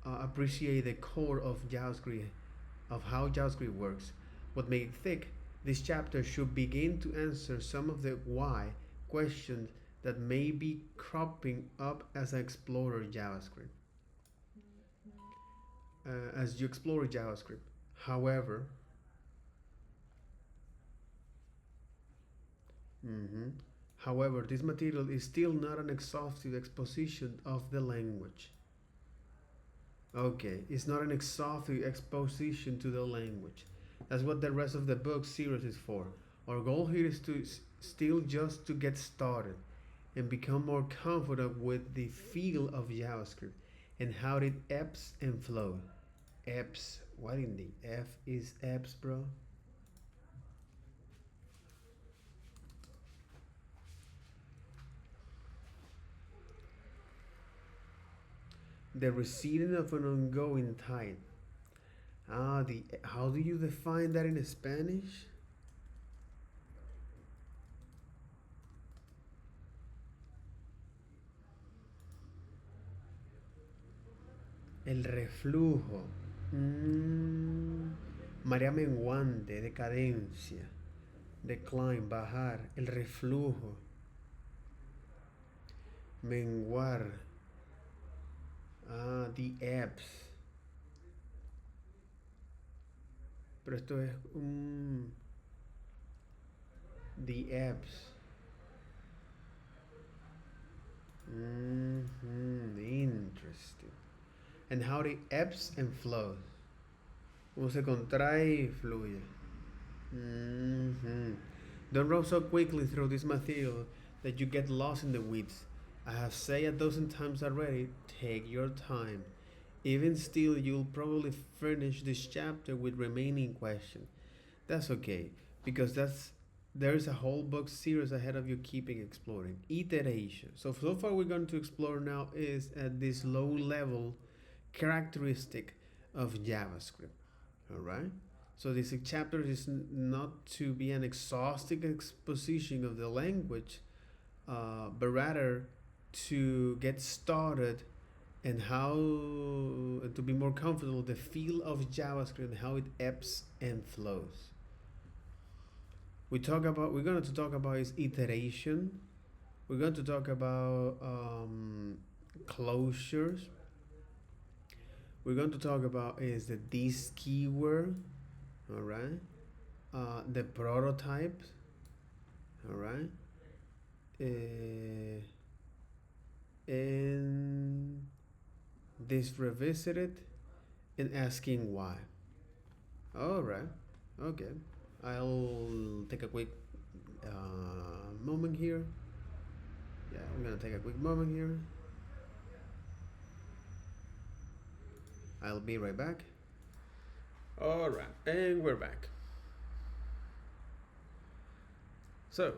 appreciate the core of JavaScript, of how JavaScript works. What makes it thick? This chapter should begin to answer some of the why questions that may be cropping up as I explore JavaScript. As you explore JavaScript. However, however, this material is still not an exhaustive exposition of the language. Okay, it's not an exhaustive exposition to the language. That's what the rest of the book series is for. Our goal here is to still just to get started and become more comfortable with the feel of JavaScript and how it ebbs and flows. Ebbs, what in the F is ebbs, bro? The receding of an ongoing tide. How do you define that in Spanish? El reflujo. Marea menguante, decadencia. Decline, bajar. El reflujo. Menguar. The ebbs. Pero esto es the ebbs. Interesting. And how the ebbs and flows. Cómo se contrae y fluye. Don't run so quickly through this material that you get lost in the weeds. I have said a dozen times already, take your time. Even still, you'll probably finish this chapter with remaining questions. That's okay, because there's a whole book series ahead of you keeping exploring. Iteration. So far we're going to explore now is at this low level characteristic of JavaScript. Alright? So this chapter is not to be an exhaustive exposition of the language, but rather to get started and how to be more comfortable with the feel of JavaScript and how it ebbs and flows. We're going to talk about is iteration. We're going to talk about closures. We're going to talk about is the this keyword, all right? The prototypes, all right? And this revisited and asking why. All right, okay. I'll take a quick moment here. Yeah, I'm gonna take a quick moment here. I'll be right back. All right, and we're back. So,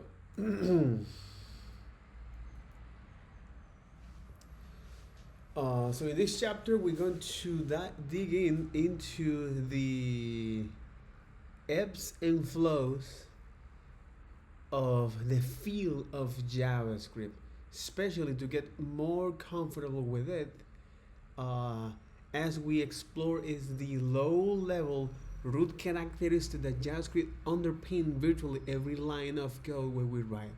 so in this chapter, we're going to dig into the ebbs and flows of the feel of JavaScript, especially to get more comfortable with it. As we explore is the low-level root characteristic that JavaScript underpins virtually every line of code when we write.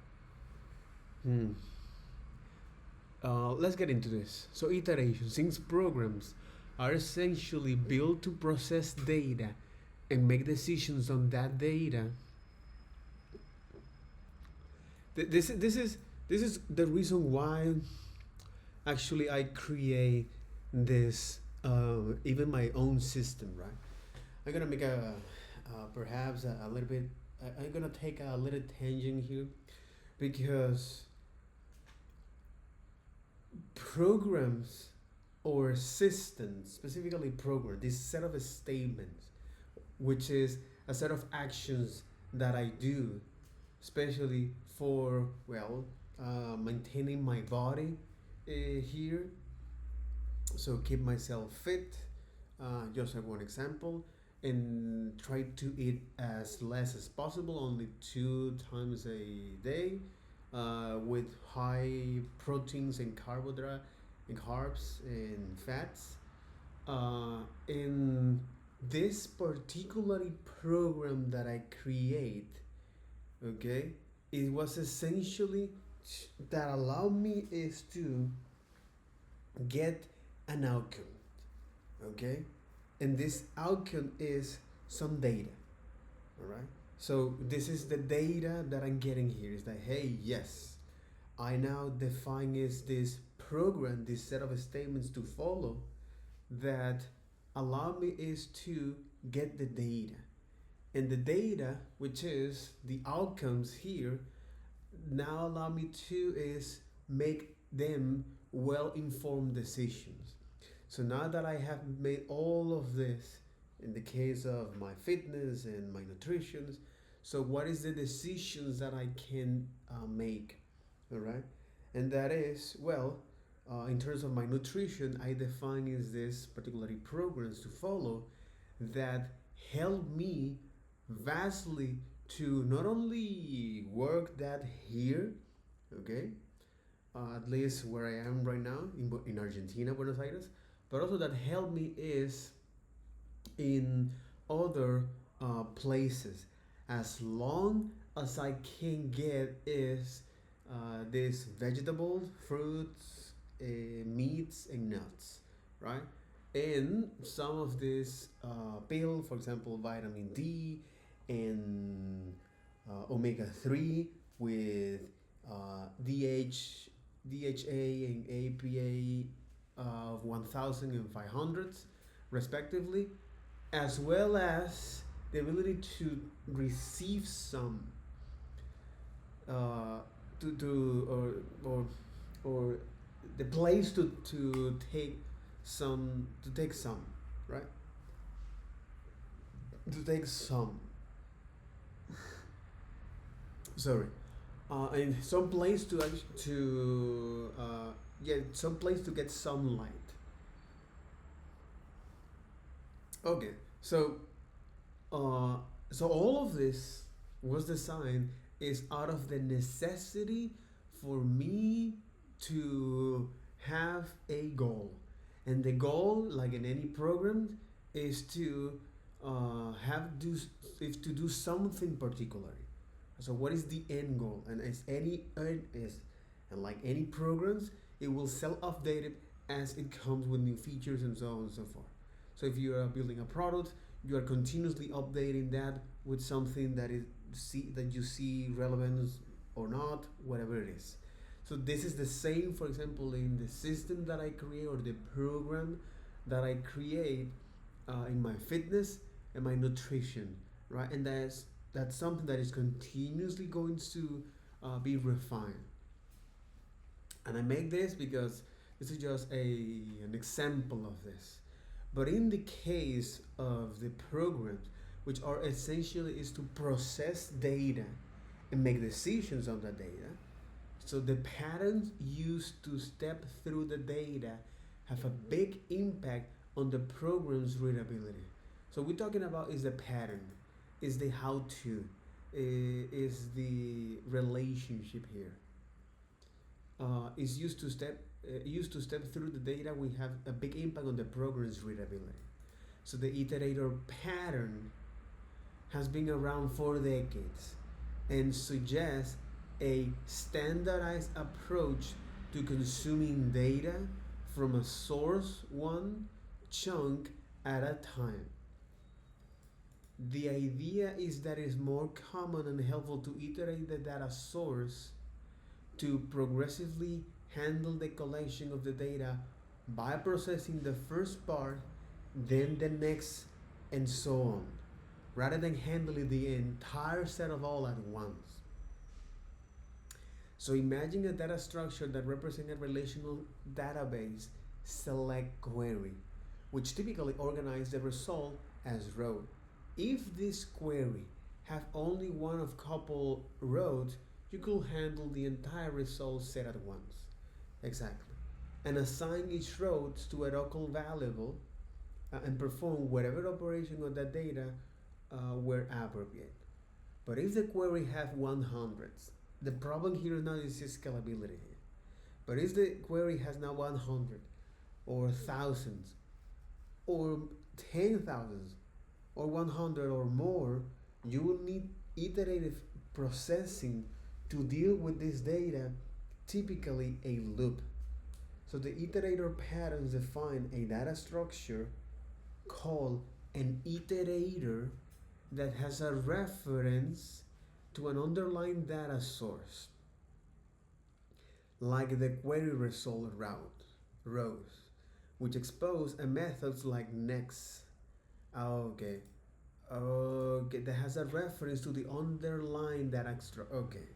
Let's get into this. So iteration, since programs are essentially built to process data and make decisions on that data, this is the reason why actually I create this even my own system, right? I'm gonna make a perhaps a little bit. I'm gonna take a little tangent here because programs or systems, specifically program, this set of statements, which is a set of actions that I do, especially for maintaining my body here, so keep myself fit, just like one example, and try to eat as less as possible, only 2 times a day, with high proteins and carbohydrate and carbs and fats. In this particularly program that I create, okay, it was essentially that allowed me is to get an outcome, okay, and this outcome is some data, all right. So this is the data that I'm getting here, is that, hey, yes, I now define is this program, this set of statements to follow that allow me is to get the data, and the data, which is the outcomes here, now allow me to is make them well informed decisions. So now that I have made all of this in the case of my fitness and my nutrition, so what is the decisions that I can make, all right? And that is, in terms of my nutrition, I define is this particularly programs to follow that help me vastly to not only work that here, okay, at least where I am right now in Argentina, Buenos Aires, but also that help me is in other places, as long as I can get is these vegetables, fruits, meats, and nuts, right? And some of this pill, for example, vitamin D and omega 3 with DHA and APA of 1,500 respectively, as well as the ability to receive some or the place to take some, right, to take some, sorry, and some place some place to get sunlight. Okay, so so all of this was designed is out of the necessity for me to have a goal, and the goal, like in any program, is to to do something particular. So what is the end goal? And as any is, and like any programs, it will self-update it as it comes with new features and so on and so forth. So if you are building a product, you are continuously updating that with something that you see relevant or not, whatever it is. So this is the same, for example, in the system that I create or the program that I create in my fitness and my nutrition, right? And that's something that is continuously going to be refined. And I make this because this is just an example of this. But in the case of the programs, which are essentially is to process data and make decisions on the data, so the patterns used to step through the data have a big impact on the program's readability. So we're talking about is the pattern, is the how-to, is the relationship here. Is used to step through the data, we have a big impact on the program's readability. So the iterator pattern has been around for decades and suggests a standardized approach to consuming data from a source one chunk at a time. The idea is that it's more common and helpful to iterate the data source to progressively handle the collection of the data by processing the first part, then the next, and so on, rather than handling the entire set of all at once. So imagine a data structure that represents a relational database select query, which typically organizes the result as row. If this query have only one of couple rows, you could handle the entire result set at once. Exactly. And assign each row to a local variable and perform whatever operation on that data were appropriate. But if the query have 100, the problem here now is scalability. But if the query has now 100 or thousands or 10,000 or 100 or more, you will need iterative processing to deal with this data, typically a loop. So the iterator patterns define a data structure called an iterator that has a reference to an underlying data source, like the query result rows, which expose a methods like next. Okay, that has a reference to the underlying data structure. Okay,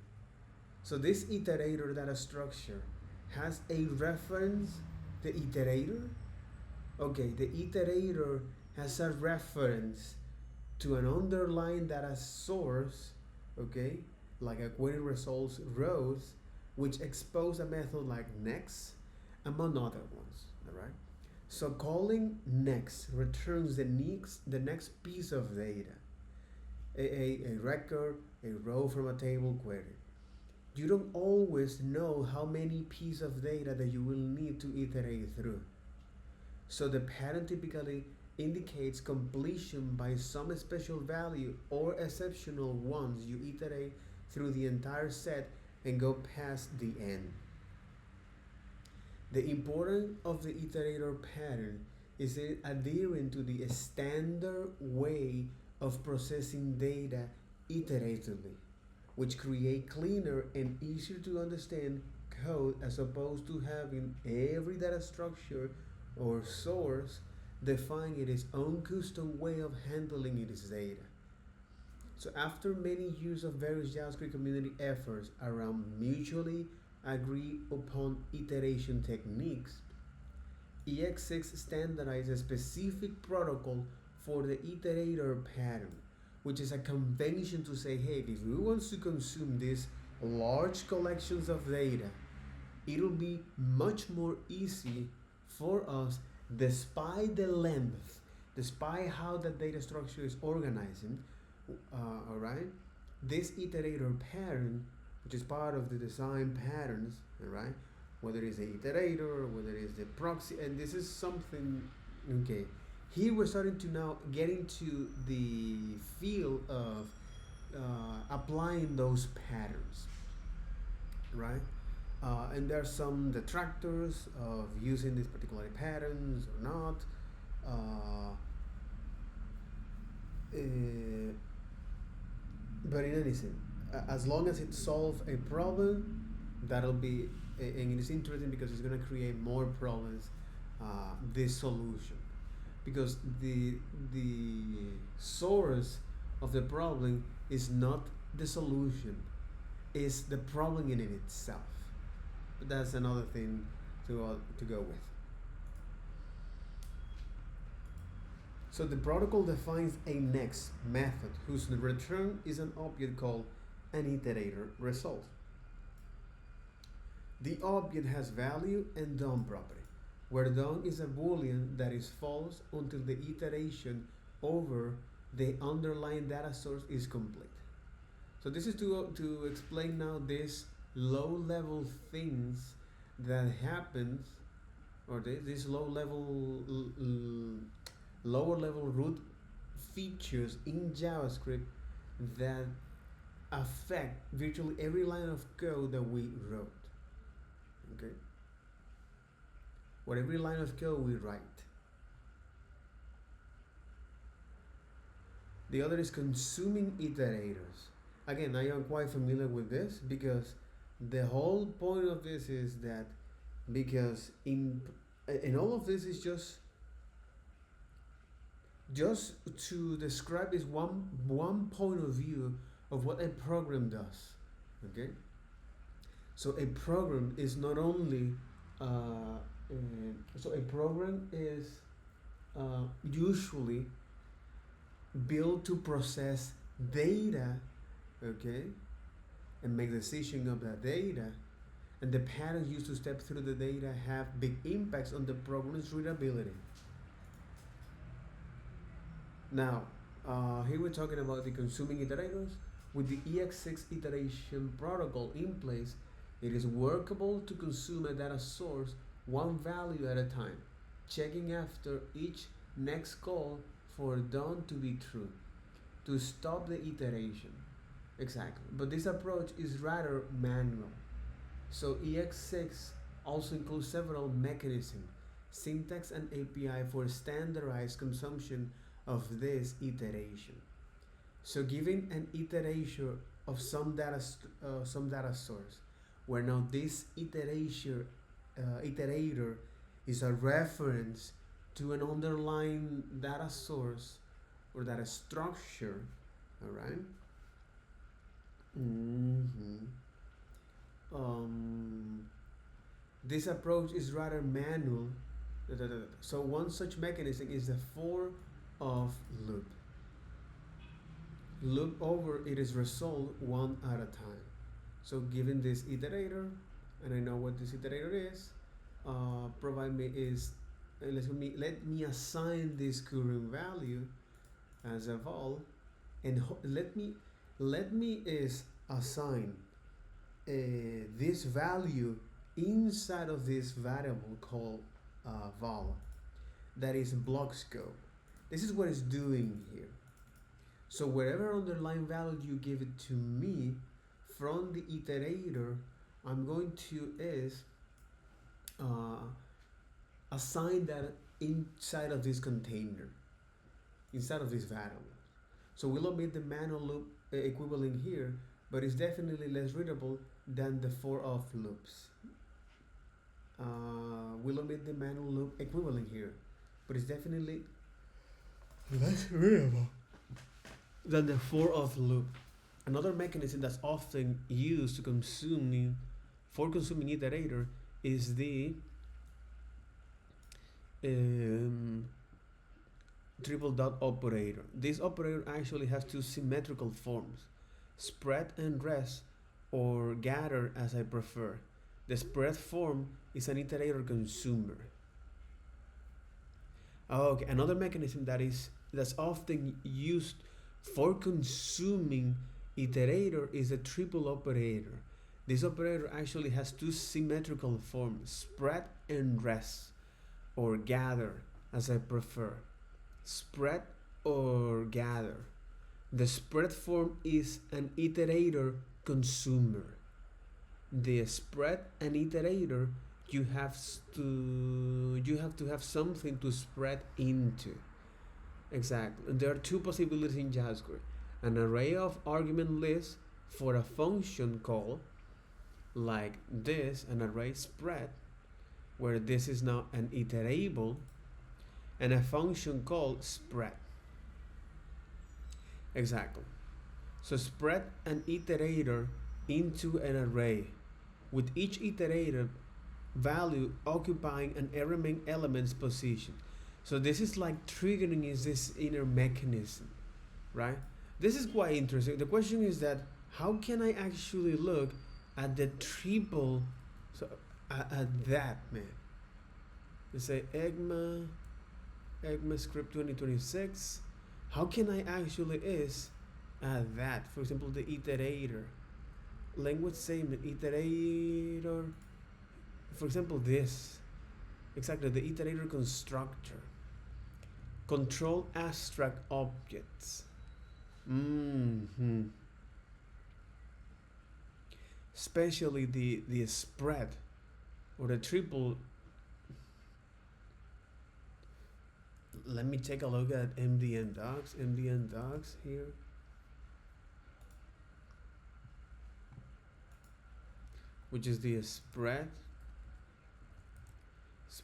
so this iterator data structure has a reference. The iterator. Okay, the iterator has a reference to an underlying data source, okay, like a query results rows, which expose a method like next, among other ones, all right? So calling next returns the next piece of data, a record, a row from a table query. You don't always know how many pieces of data that you will need to iterate through. So the pattern typically indicates completion by some special value or exceptional ones. You iterate through the entire set and go past the end. The importance of the iterator pattern is adhering to the standard way of processing data iteratively, which create cleaner and easier to understand code as opposed to having every data structure or source define its own custom way of handling its data. So after many years of various JavaScript community efforts around mutually agreed upon iteration techniques, ES6 standardized a specific protocol for the iterator pattern, which is a convention to say, hey, if we want to consume these large collections of data, it'll be much more easy for us, despite the length, despite how the data structure is organizing, all right, this iterator pattern, which is part of the design patterns, all right, whether it's the iterator or whether it's the proxy, and this is something, okay, here we're starting to now get into the field of applying those patterns, right? And there are some detractors of using these particular patterns or not. But in anything, as long as it solves a problem, that'll be, and it's interesting because it's going to create more problems, this solution. Because the source of the problem is not the solution, it's the problem in it itself. But that's another thing to go with. So the protocol defines a next method whose return is an object called an iterator result. The object has value and done property, where done is a boolean that is false until the iteration over the underlying data source is complete. So this is to explain now this low level things that happens, or this lower level root features in JavaScript that affect virtually every line of code that we wrote. Okay, or every line of code we write. The other is consuming iterators. Again, I am quite familiar with this because the whole point of this is that because in and all of this is just to describe this one point of view of what a program does. Okay, so a program is not only so a program is usually built to process data, okay, and make decision of that data, and the patterns used to step through the data have big impacts on the program's readability. Now, here we're talking about the consuming iterators. With the ES6 iteration protocol in place, it is workable to consume a data source one value at a time, checking after each next call for done to be true, to stop the iteration. Exactly. But this approach is rather manual. So ES6 also includes several mechanisms, syntax and API for standardized consumption of this iteration. So giving an iteration of some data source, where now this iterator is a reference to an underlying data source or data structure. All right. This approach is rather manual. So one such mechanism is the for of loop. Loop over it is resolved one at a time. So given this iterator, and I know what this iterator is, provide me is let me assign this current value as a val, and let me is assign this value inside of this variable called val, that is block scope. This is what it's doing here. So wherever underlying value you give it to me from the iterator, I'm going to is assign that inside of this container, inside of this variable. So we'll omit the manual loop equivalent here, but it's definitely less readable than the for of loops. We'll omit the manual loop equivalent here, but it's definitely less readable than the for of loop. Another mechanism that's often used to consuming iterator is the triple dot operator. This operator actually has two symmetrical forms, spread and rest, or gather as I prefer. The spread form is an iterator consumer. Okay, another mechanism that's often used for consuming iterator is a triple operator. This operator actually has two symmetrical forms, spread and rest, or gather as I prefer. Spread or gather. The spread form is an iterator consumer. The spread and iterator, you have to have something to spread into. Exactly. And there are two possibilities in JavaScript: an array of argument lists for a function call like this, an array spread, where this is now an iterable, and a function called spread. Exactly. So spread an iterator into an array, with each iterator value occupying an remain element's position. So this is like triggering is this inner mechanism, right? This is quite interesting. The question is that how can I actually look at the triple, so at that, man? Let's say ECMAScript 2026. How can I actually is at that? For example, the iterator, language statement, iterator. For example, this. Exactly, the iterator constructor. Control abstract objects. Especially the spread or the triple. Let me take a look at MDN docs here. Which is the spread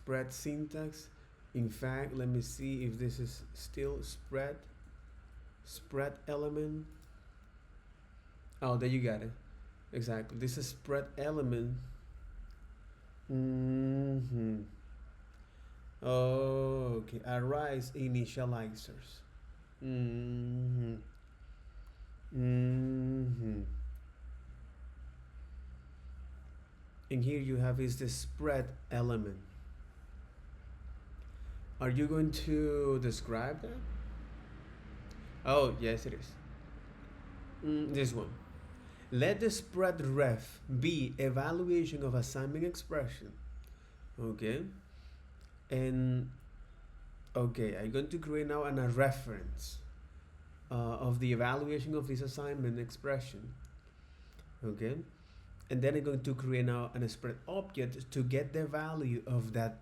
spread syntax. In fact, let me see if this is still spread element. Oh, there you got it. Exactly. This is spread element. Okay. Arise initializers. And here you have is the spread element. Are you going to describe that? Oh, yes, it is. This one. Let the spread ref be evaluation of assignment expression. Okay. And okay, I'm going to create now a reference of the evaluation of this assignment expression. Okay. And then I'm going to create now an spread object to get the value of that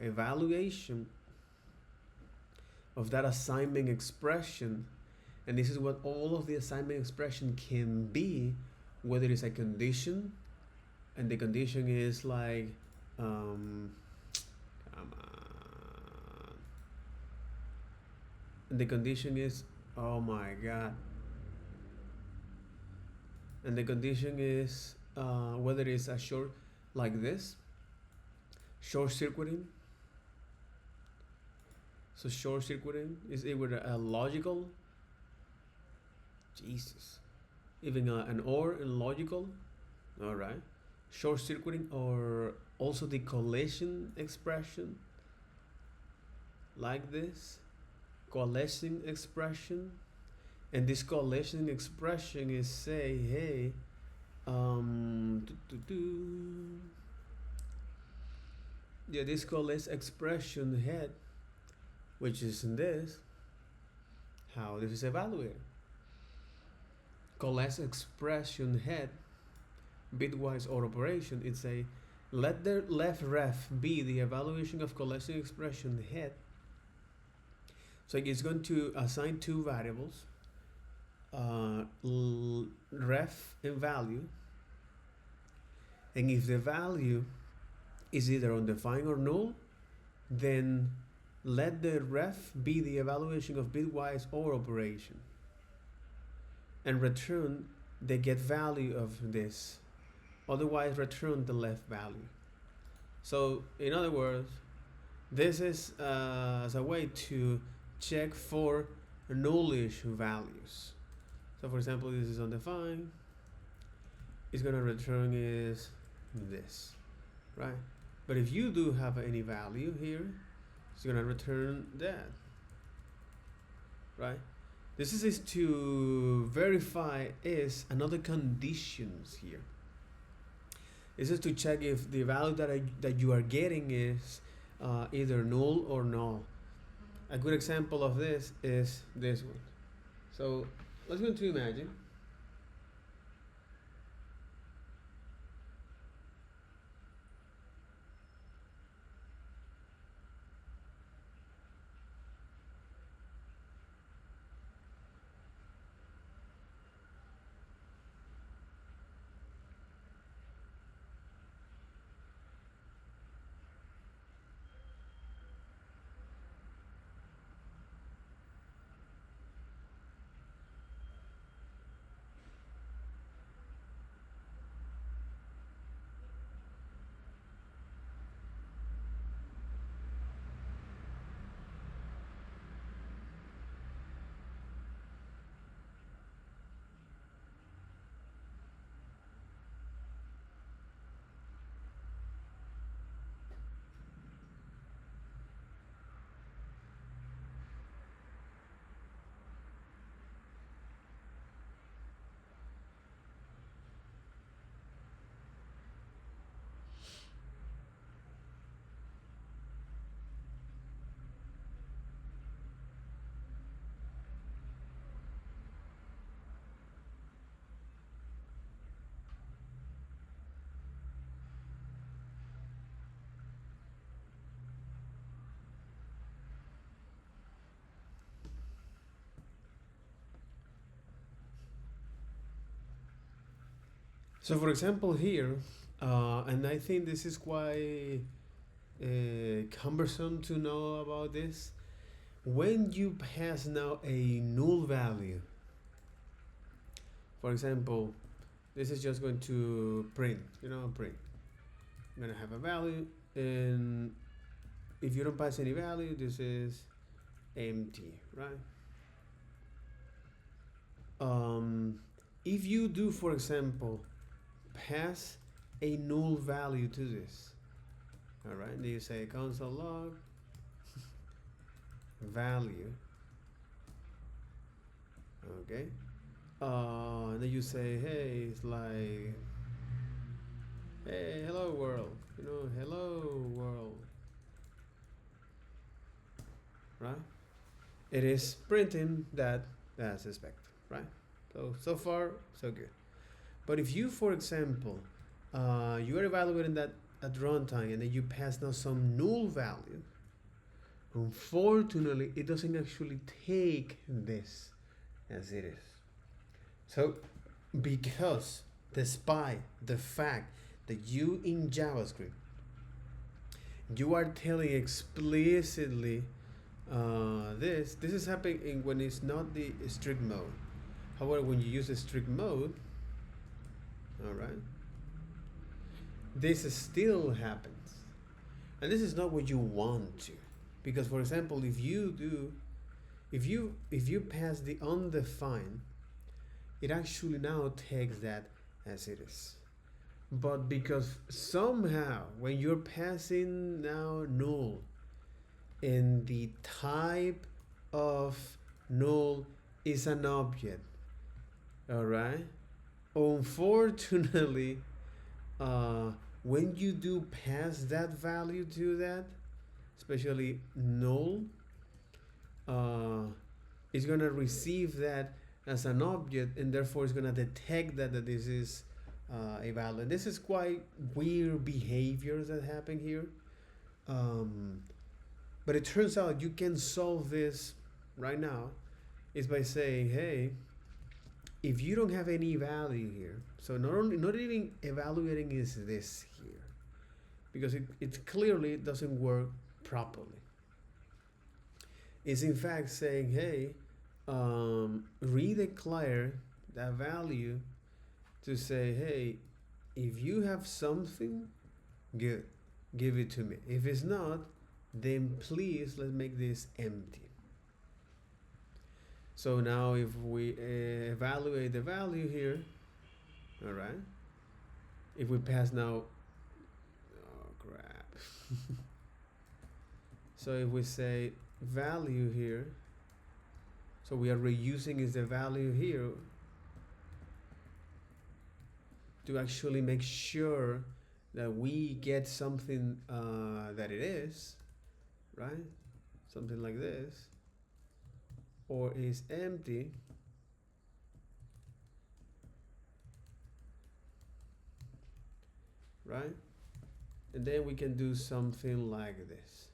evaluation of that assignment expression. And this is what all of the assignment expression can be, whether it's a condition, and the condition is like, come on. And the condition is, oh my God. And the condition is whether it's a short, like this, short circuiting. So short circuiting is either a logical, Jesus, even an or in logical, all right, short circuiting, or also the collision expression, like this, collision expression. And this collision expression is say, hey, yeah, this collision expression head, which is in this, how this is evaluated. Collision expression head, bitwise or operation, it's a let the left ref be the evaluation of collision expression head. So it's going to assign two variables, ref and value, and if the value is either undefined or null, then let the ref be the evaluation of bitwise or operation, and return the get value of this, otherwise return the left value. So in other words, this is as a way to check for nullish values. So for example, this is undefined, it's gonna return is this, right? But if you do have any value here, it's gonna return that, right? This is to verify is another conditions here. This is to check if the value that you are getting is either null or null. A good example of this is this one. So let's go to imagine. So for example here, and I think this is quite cumbersome to know about this. When you pass now a null value, for example, this is just going to print, print. I'm gonna have a value, and if you don't pass any value, this is empty, right? If you do, for example, pass a null value to this, all right, then you say console log value, okay, and then you say, hey, it's like, hey, hello world, hello world, right? It is printing that as expected, right? So far so good. But if you, for example, you are evaluating that at runtime and then you pass now some null value, unfortunately it doesn't actually take this as it is. So because despite the fact that you in JavaScript you are telling explicitly this is happening when it's not the strict mode. However, when you use a strict mode, all right, this still happens, and this is not what you want to, because for example, if you pass the undefined, it actually now takes that as it is. But because somehow when you're passing now null, and the type of null is an object, all right, unfortunately when you do pass that value to that, especially null, it's gonna receive that as an object, and therefore it's gonna detect that this is a value. This is quite weird behaviors that happen here, but it turns out you can solve this right now is by saying, hey, if you don't have any value here, so not even evaluating is this here, because it clearly doesn't work properly. It's in fact saying, hey, redeclare that value to say, hey, if you have something, good, give it to me. If it's not, then please let's make this empty. So now if we evaluate the value here, all right, if we pass now, oh crap. So if we say value here, so we are reusing is the value here to actually make sure that we get something that it is, right? Something like this, or is empty, right? And then we can do something like this.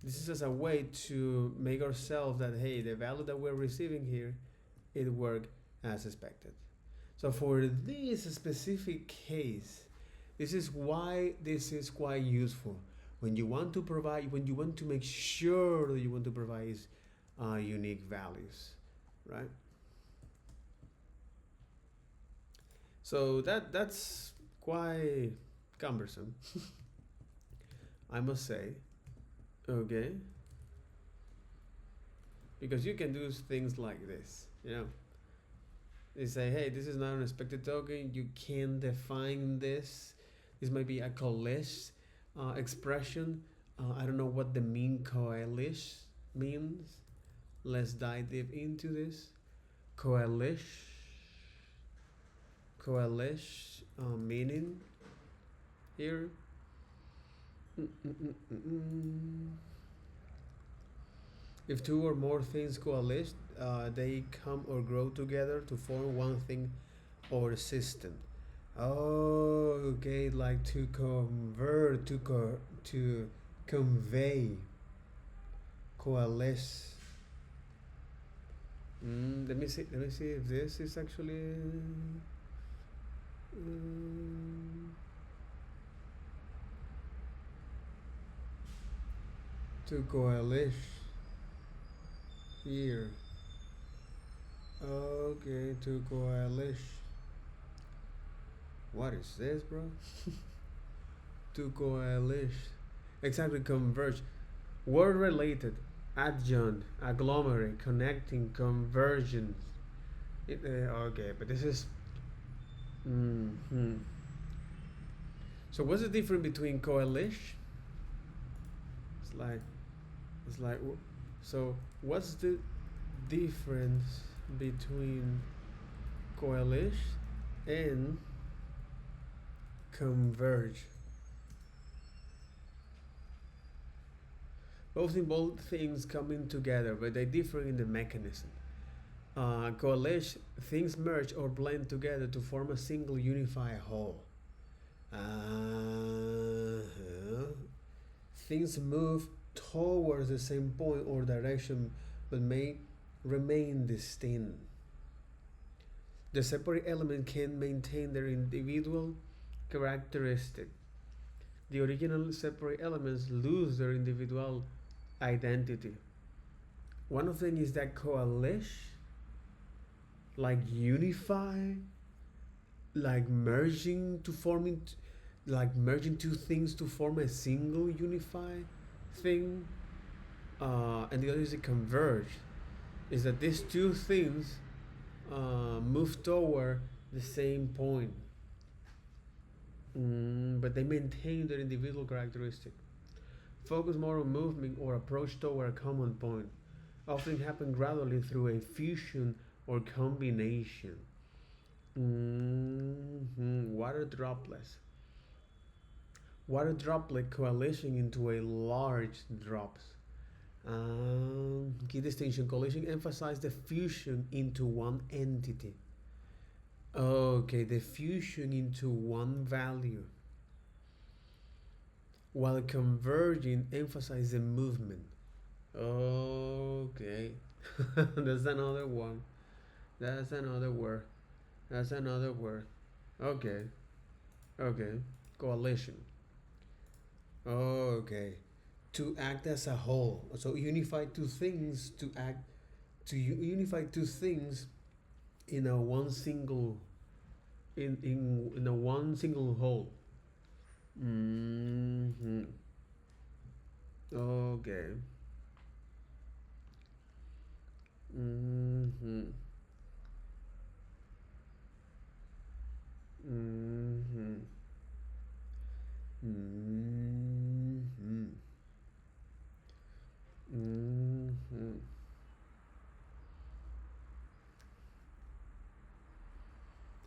This is as a way to make ourselves that, hey, the value that we're receiving here, it worked as expected. So for this specific case, this is why this is quite useful. When you want to provide, when you want to make sure that you want to provide unique values, right? So that's quite cumbersome, I must say. Okay, because you can do things like this, They say, hey, this is not an expected token. You can define this. This might be a coalesce expression. I don't know what the mean coalesce means. Let's dive deep into this. Coalesce meaning here. If two or more things coalesce, they come or grow together to form one thing or system. Oh, okay, like to convert, to convey, coalesce. Let me see if this is actually. To coalesce here. Okay, to coalesce. What is this, bro? To coalesce. Exactly, converge. Word related. Adjoint, agglomerate, connecting, convergence. Okay, but this is. Mm-hmm. So what's the difference between coalesce? It's like, it's like. So what's the difference between coalesce and converge? Both involve things coming together, but they differ in the mechanism. Coalesce, things merge or blend together to form a single unified whole. Things move towards the same point or direction but may remain distinct. The separate elements can maintain their individual characteristic. The original separate elements lose their individual identity. One of them is that coalesce, like unify, like merging to forming, like merging two things to form a single unified thing. And the other is a converge, is that these two things move toward the same point, but they maintain their individual characteristic. Focus more on movement or approach toward a common point. Often happen gradually through a fusion or combination. Water droplets. Water droplet coalescing into a large drops. Key distinction: coalition emphasizes the fusion into one entity. Okay, the fusion into one value. While converging emphasizes the movement. Okay. That's another one. That's another word. That's another word. Okay. Okay. Coalition. Okay. To act as a whole. So unify two things to act, to unify two things in a one single, in a one single whole. Okay.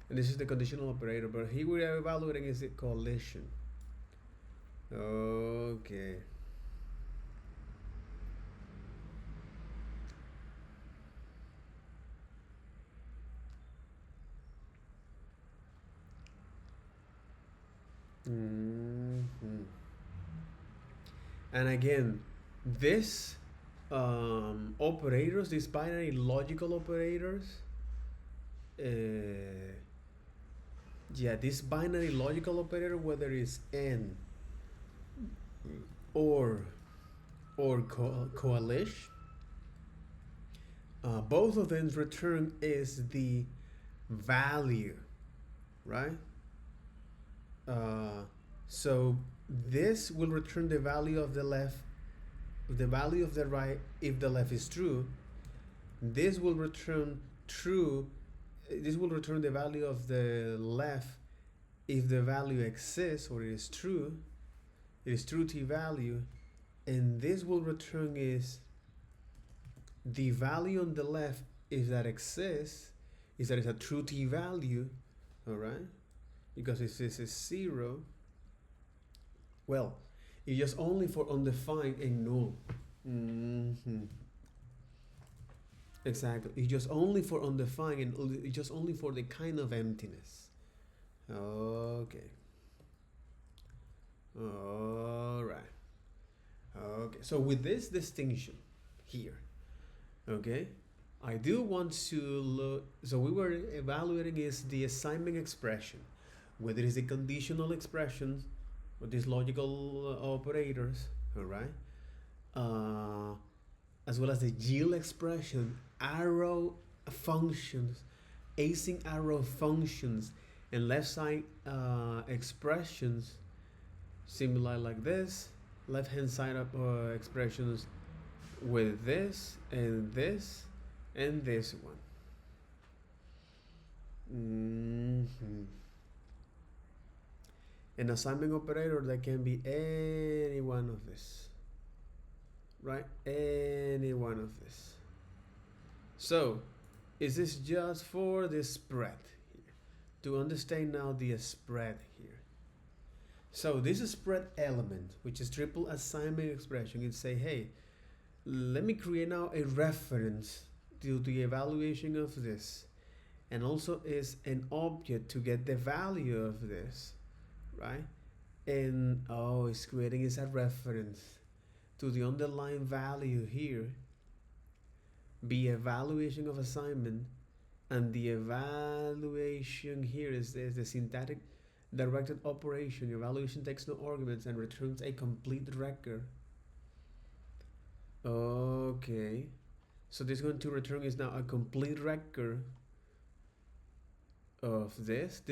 And this is the conditional operator, but here we are evaluating is the coalition. Okay. And again, this operators, these binary logical operators, this binary logical operator, whether it's and or coalition, both of them return is the value, right? So this will return the value of the left, the value of the right if the left is true. This will return true. This will return the value of the left if the value exists or it is true. It is true t value, and this will return is the value on the left if that exists, is that it's a true t value, all right? Because if this is 0, well, it's just only for undefined and null. Exactly. It's just only for undefined and it's just only for the kind of emptiness. Okay. All right. Okay. So with this distinction here, okay, I do want to look. So we were evaluating is the assignment expression, whether it's a conditional expression or these logical operators, all right? uh, as well as the yield expression, arrow functions, async arrow functions, and left side expressions similar like this, left hand side of expressions with this and this and this one. An assignment operator that can be any one of this, right? Any one of this. So, is this just for the spread here? To understand now the spread here. So this spread element, which is triple assignment expression, it say, hey, let me create now a reference to the evaluation of this, and also is an object to get the value of this, right? And it's creating is a reference to the underlying value here, be evaluation of assignment, and the evaluation here is this, the syntactic directed operation. Evaluation takes no arguments and returns a complete record. Okay, so this is going to return is now a complete record of this.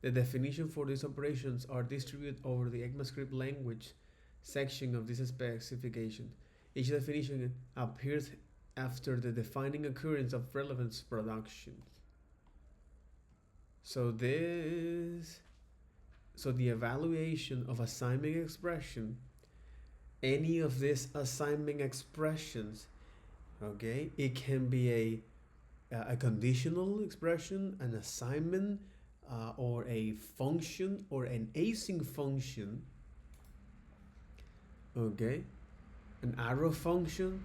The definition for these operations are distributed over the ECMAScript language section of this specification. Each definition appears after the defining occurrence of relevance production. So the evaluation of assignment expression, any of these assignment expressions, okay, it can be a conditional expression, an assignment, or a function, or an async function, okay, an arrow function,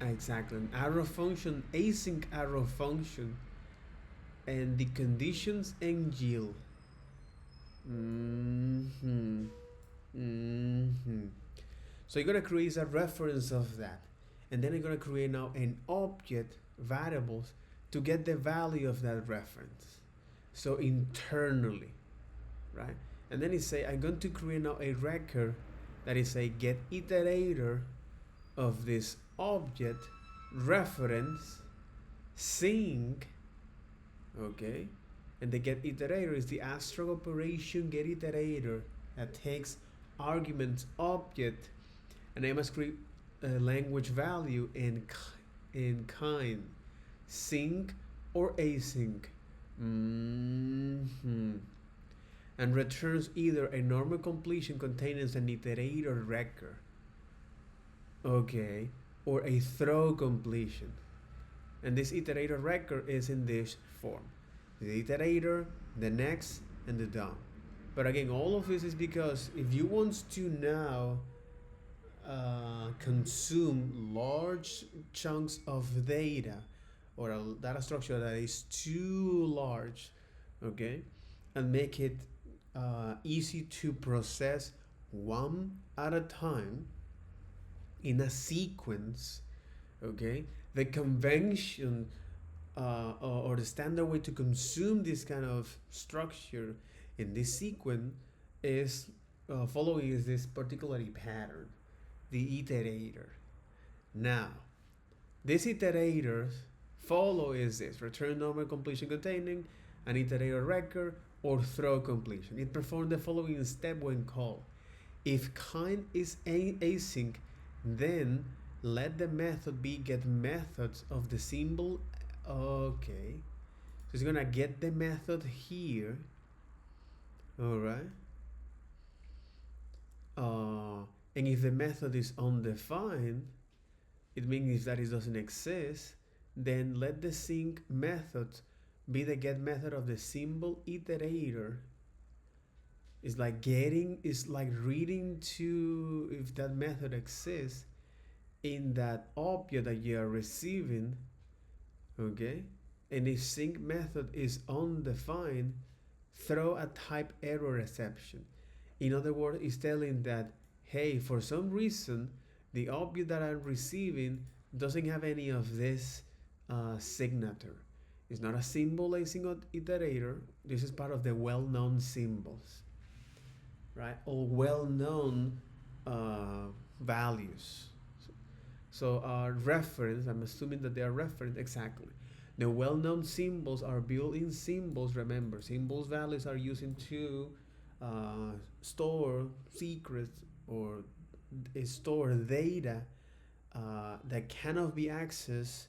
exactly, an arrow function, async arrow function, and the conditions and yield. So you're gonna create a reference of that, and then you're gonna create now an object variables to get the value of that reference. So internally, right? And then it say I'm going to create now a record that is a get iterator of this object reference sync, okay? And the get iterator is the abstract operation get iterator that takes arguments object and ECMAScript language value in kind, sync or async, and returns either a normal completion containing an iterator record, okay, or a throw completion. And this iterator record is in this form: the iterator, the next, and the done. But again, all of this is because if you want to now consume large chunks of data, or a data structure that is too large, okay, and make it easy to process one at a time in a sequence, okay, the convention or the standard way to consume this kind of structure in this sequence is following is this particular pattern, the iterator. Now, this iterators follow is this: return normal completion containing an iterator record or throw completion. It performs the following step when called. If kind is async, then let the method be get methods of the symbol. Okay, so it's gonna get the method here. All right. And if the method is undefined, it means that it doesn't exist, then let the sync method be the get method of the symbol iterator. It's like reading to if that method exists in that object that you are receiving, okay? And if sync method is undefined, throw a type error exception. In other words, it's telling that, hey, for some reason, the object that I'm receiving doesn't have any of this signature. It's not a symbol async iterator. This is part of the well-known symbols, right? Or well-known values. So reference, I'm assuming that they are reference, exactly. The well-known symbols are built-in symbols. Remember, symbols values are using to store secrets or store data that cannot be accessed,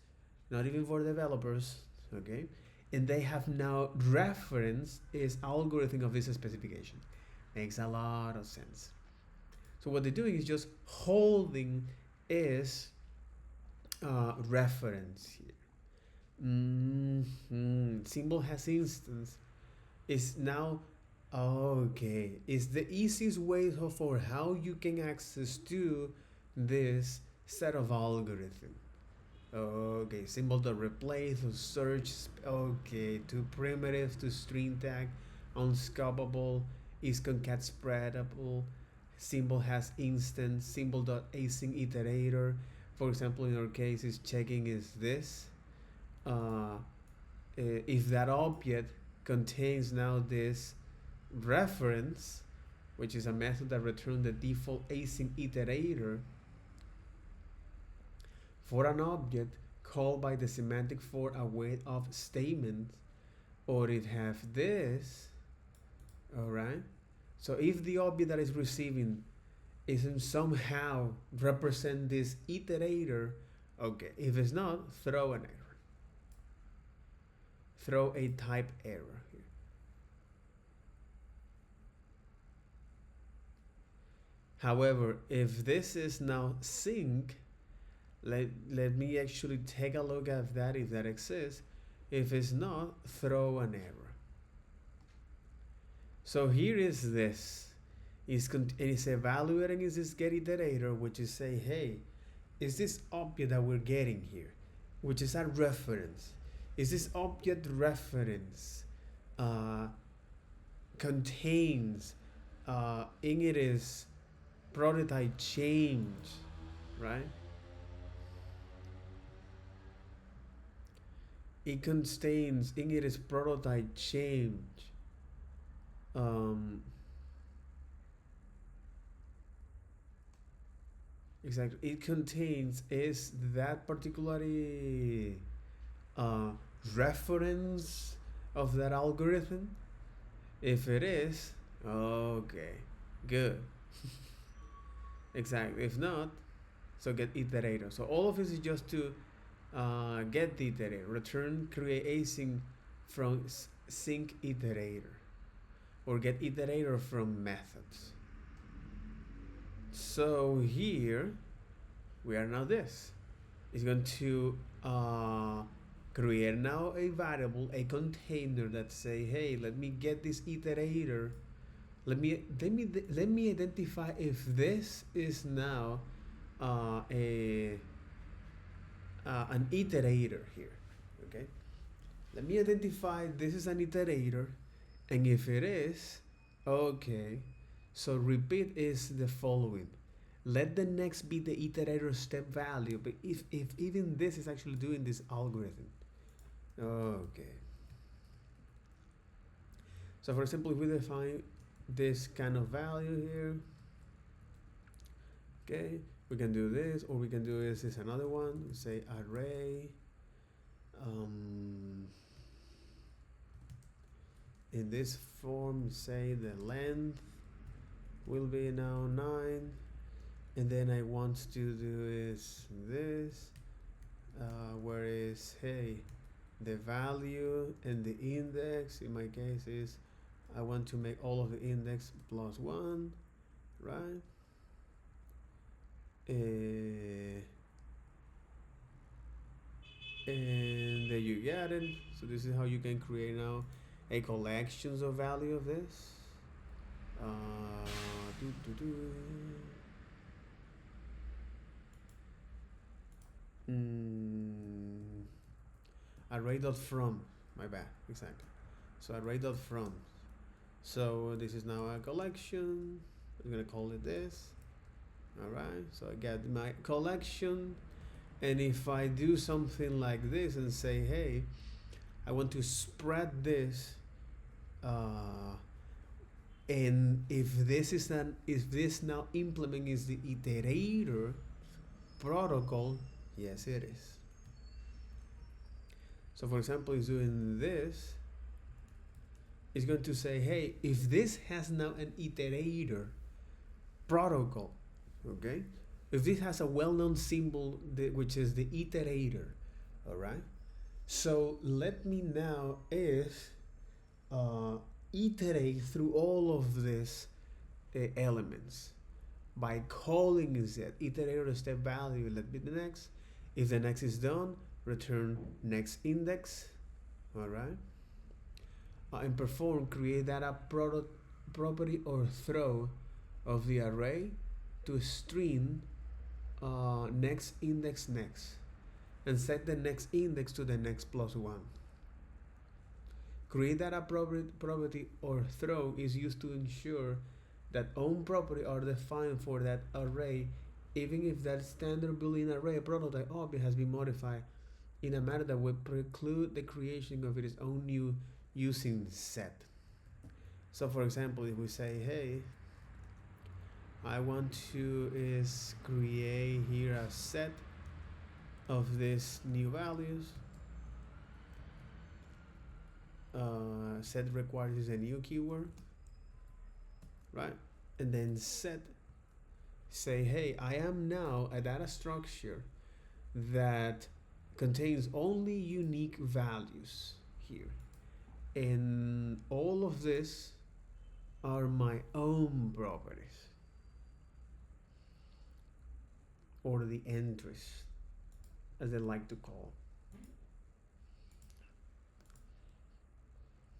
not even for developers, okay? And they have now reference is algorithm of this specification. Makes a lot of sense. So what they're doing is just holding is reference here. Symbol has instance is now okay. Is the easiest way for how you can access to this set of algorithm. Okay, symbol to replace, to search, okay, to primitive, to string tag, unscopable, is concat spreadable, symbol has instance, symbol dot async iterator. For example, in our case, is checking is this. If that object contains now this reference, which is a method that returns the default async iterator for an object called by the semantic for a weight of statement, or it have this, all right? So if the object that is receiving isn't somehow represent this iterator, okay, if it's not, throw an error. Throw a type error here. However, if this is now sync, let me actually take a look at that if that exists. If it's not, throw an error. So here is this. It's evaluating is this get iterator, which is say, hey, is this object that we're getting here, which is a reference, is this object reference contains in it is prototype change, right? It contains in it is prototype change. Exactly. It contains is that particularly reference of that algorithm. If it is, okay, good. Exactly. If not, so get iterator. So all of this is just to get the iterator. Return create async from sync iterator, or get iterator from methods. So here we are now this. It's going to create now a variable, a container that say, hey, let me get this iterator. Let me identify if this is now an iterator here. Okay. Let me identify this is an iterator, and if it is, okay. So repeat is the following. Let the next be the iterator step value, but if even this is actually doing this algorithm. Okay. So for example, if we define this kind of value here, okay, we can do this, or we can do this is another one. We say array. In this form, say the length will be now 9, and then I want to do is this, where is, hey, the value and the index in my case is I want to make all of the index plus 1, right? And there you get it. So this is how you can create now a collections of value of this. Array.from, my bad, exactly. So array.from. So this is now a collection. I'm gonna call it this. Alright, so I get my collection, and if I do something like this and say, hey, I want to spread this And if this now implement is the iterator protocol, yes it is. So for example, it's doing this, it's going to say, hey, if this has now an iterator protocol, okay, if this has a well-known symbol which is the iterator, all right, so let me now is iterate through all of these elements by calling z iterator step value, let me the next. If the next is done, return next index, all right, and perform create data property or throw of the array to string next index next, and set the next index to the next plus one. Create data property or throw is used to ensure that own property are defined for that array, even if that standard Boolean array prototype object has been modified in a manner that would preclude the creation of its own new using set. So for example, if we say, hey, I want to is create here a set of these new values. Set requires a new keyword, right? And then set, say, hey, I am now a data structure that contains only unique values here. And all of this are my own properties, or the entries, as they like to call.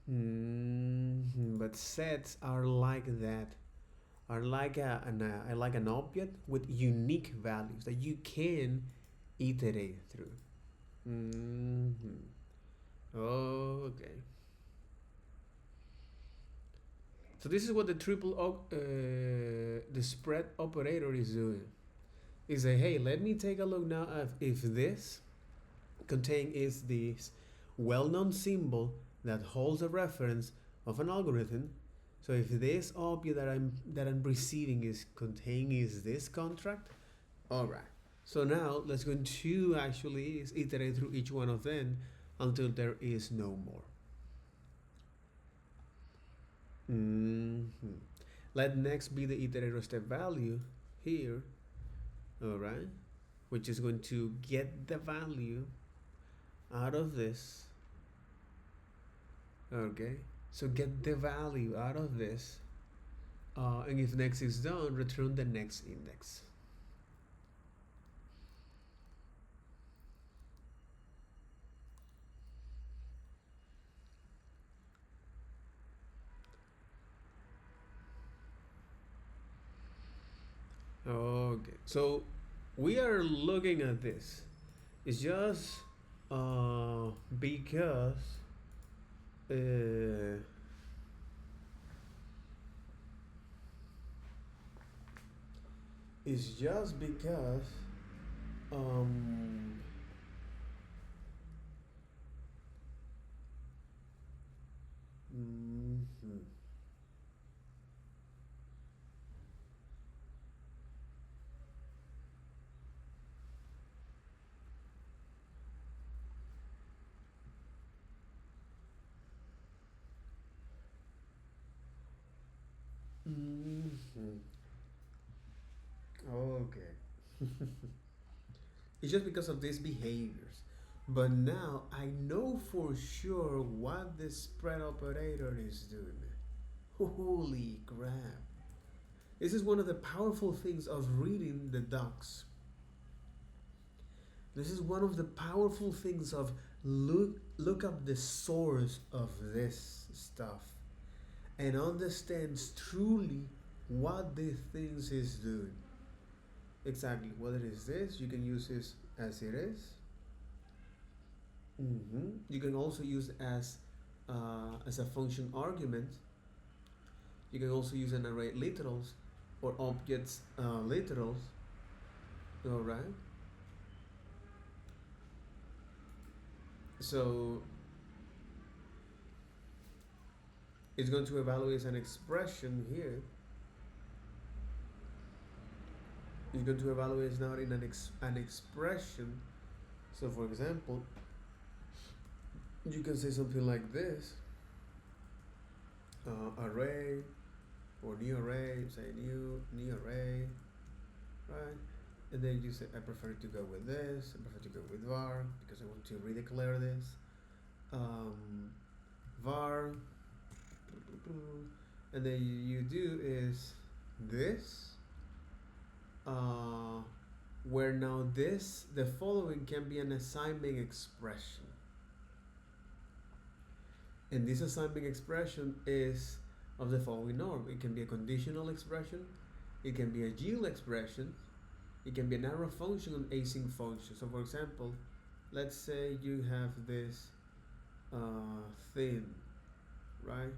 But sets are like that, are like an object with unique values that you can iterate through. Okay. So this is what the the spread operator is doing. Is say, hey, let me take a look now if this is this well-known symbol that holds a reference of an algorithm. So if this object that I'm receiving is this contract, all right. So now let's go to actually iterate through each one of them until there is no more. Let next be the iterator step value here, all right, which is going to get the value out of this. Okay, so get the value out of this, and if next is done, return the next index. Okay, so we are looking at this. It's just because it's just because okay. It's just because of these behaviors. But now I know for sure what the spread operator is doing. Holy crap. This is one of the powerful things of reading the docs. This is one of the powerful things of look up the source of this stuff and understands truly what the things is doing. Exactly, whether it is this, you can use this as it is. You can also use it as a function argument. You can also use an array literals or objects literals. All right. So It's going to evaluate an expression here. It's going to evaluate now in an expression. So for example, you can say something like this, array or new array, say new array, right? And then you say I prefer to go with this, I prefer to go with var because I want to redeclare this. Var, and then you do is this, where now this, the following can be an assignment expression. And this assignment expression is of the following norm. It can be a conditional expression, it can be a yield expression, it can be an arrow function and async function. So for example, let's say you have this thing, right?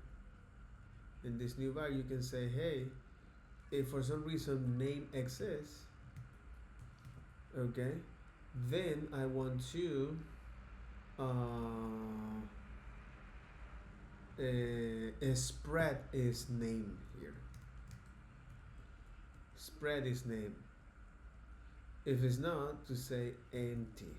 In this new var, you can say, hey, if for some reason name exists, okay, then I want to spread is name here. Spread is name. If it's not, to say empty.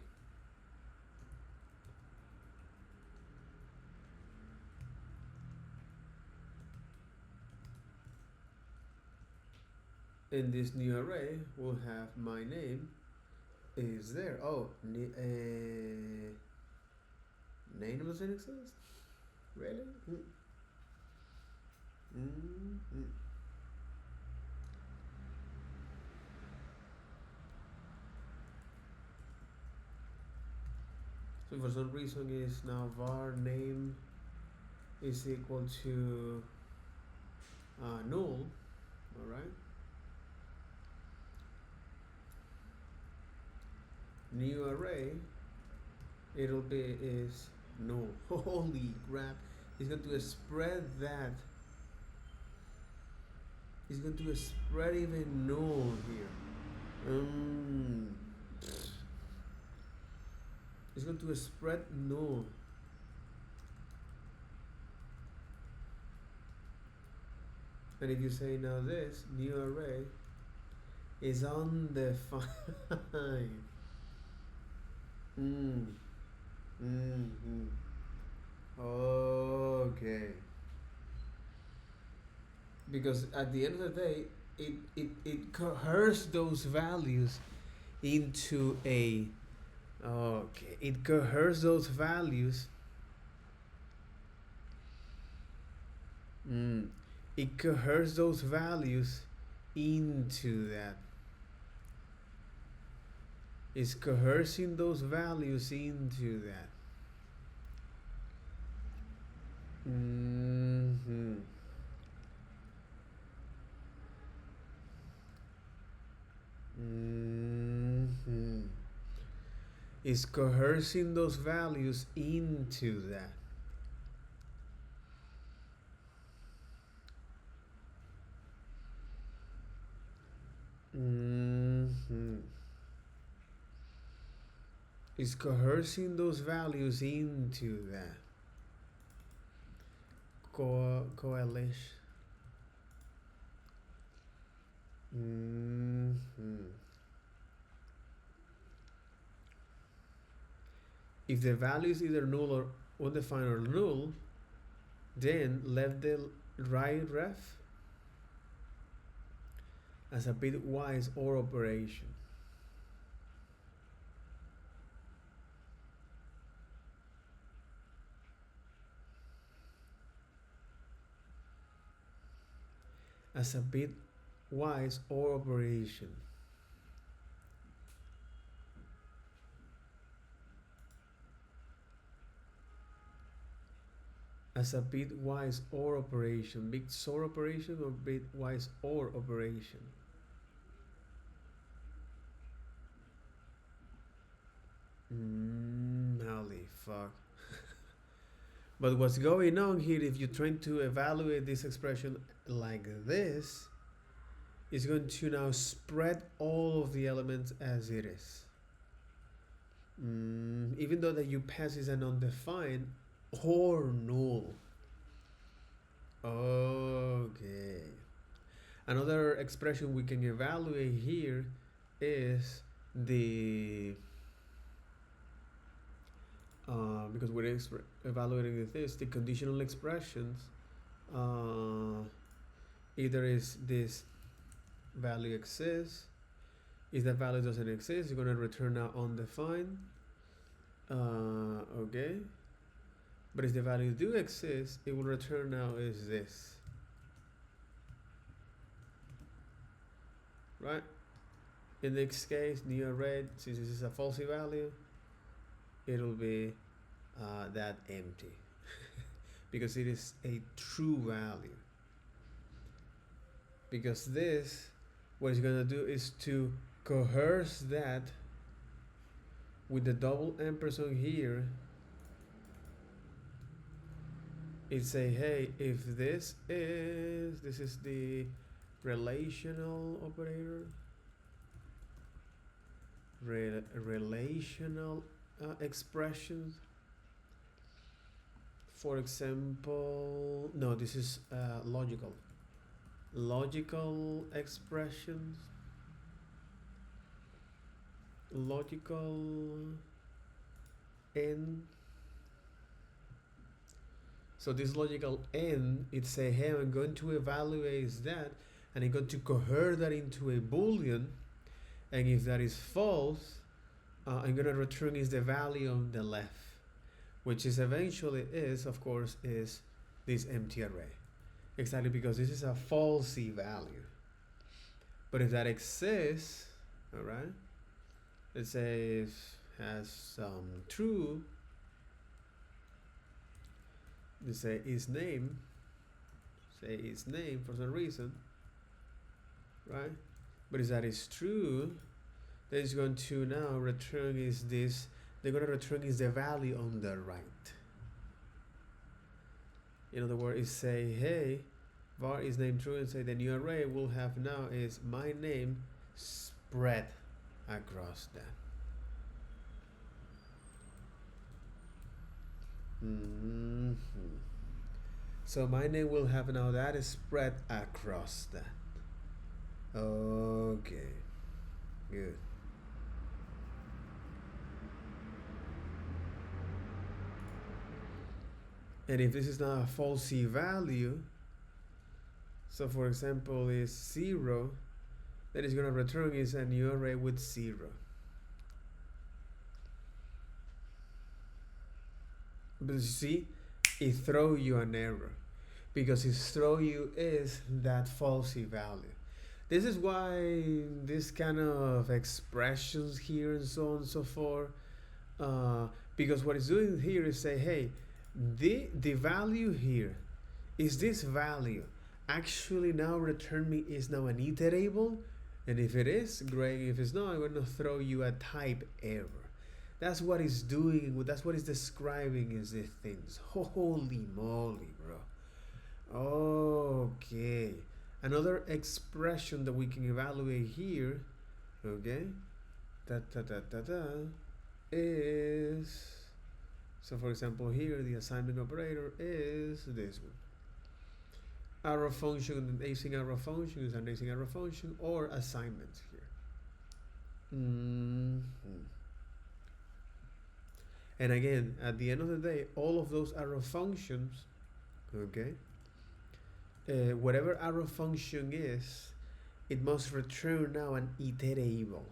In this new array, we'll have my name is there. Oh, name doesn't exist? Really? So for some reason is now var name is equal to null, alright? New array, it'll be is null. Holy crap, it's going to spread that. It's going to spread even null here. It's going to spread null. And if you say now this new array is undefined. Okay. Because at the end of the day, it coheres those values into a it coheres those values. It coheres those values into that. It's coercing those values into that. It's coercing those values into that. It's coercing those values into that. Coalition. If the value is either null or undefined or null, then left the right ref as a bitwise OR operation. As a bitwise OR operation. As a bitwise OR operation. Bit SOR operation or bitwise OR operation? Holy fuck. But what's going on here, if you're trying to evaluate this expression like this, is going to now spread all of the elements as it is. Even though that you pass is an undefined or null. Okay. Another expression we can evaluate here is the because we're evaluating this, the conditional expressions. Either is this value exists. If that value doesn't exist, you're gonna return now undefined. Okay. But if the value do exist, it will return now is this. Right? In this case, new array, since this is a falsy value, it'll be that empty because it is a true value. Because this, what it's gonna do is to coerce that with the double ampersand here. It say, hey, if this is the relational operator, relational expressions. For example, no, this is logical expressions, logical n. So this logical n, it say, hey, I'm going to evaluate that, and I'm going to cohere that into a boolean, and if that is false, I'm going to return is the value on the left, which is eventually is, of course, is this empty array. Exactly, because this is a falsy value. But if that exists, all right, let's say it has some true, let's say its name for some reason, right? But if that is true, then it's going to now return is this, they're going to return is the value on the right. In other words, it say, hey, var is name true, and say the new array will have now is my name spread across that. So my name will have now that is spread across that. Okay, good. And if this is not a falsy value, so for example is 0, then it's going to return is a new array with 0. But you see, it throw you an error because it throw you is that falsy value. This is why this kind of expressions here and so on and so forth, because what it's doing here is say, hey, the value here is this value actually now return me is now an iterable, and if it is, great. If it's not, I'm going to throw you a type error. That's what it's doing. That's what it's describing is these things. Holy moly, bro. Okay. Another expression that we can evaluate here, okay, is, so for example here, the assignment operator is this one. Arrow function, async arrow function is an async arrow function, or assignments here. And again, at the end of the day, all of those arrow functions, okay, whatever arrow function is, it must return now an iterable.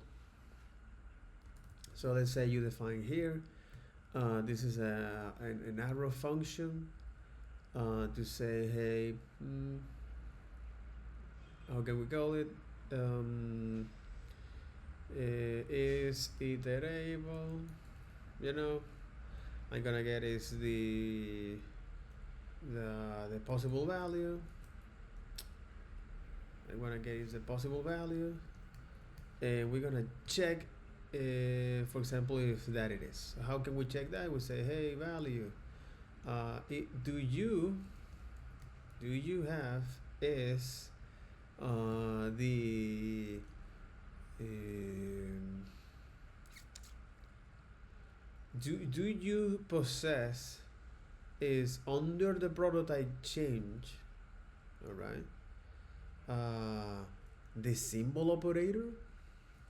So let's say you define here, this is an arrow function to say, hey, how can we call it? Is iterable, you know, I'm gonna get is the possible value. I'm gonna get is the possible value, and we're gonna check, for example, if that it is. How can we check that? We say, hey, value, do you have is the do you possess is under the prototype change, all right? The symbol operator,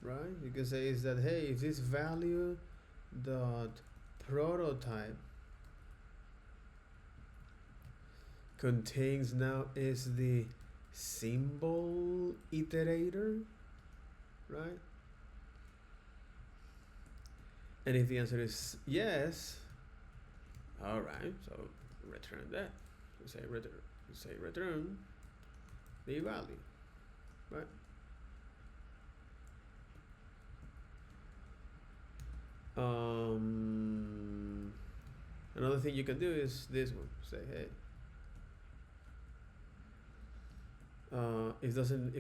right? You can say is that, hey, if this value dot prototype contains now is the symbol iterator, right? And if the answer is yes, all right, so return that. You say return the value, right? Another thing you can do is this one. Say, hey, if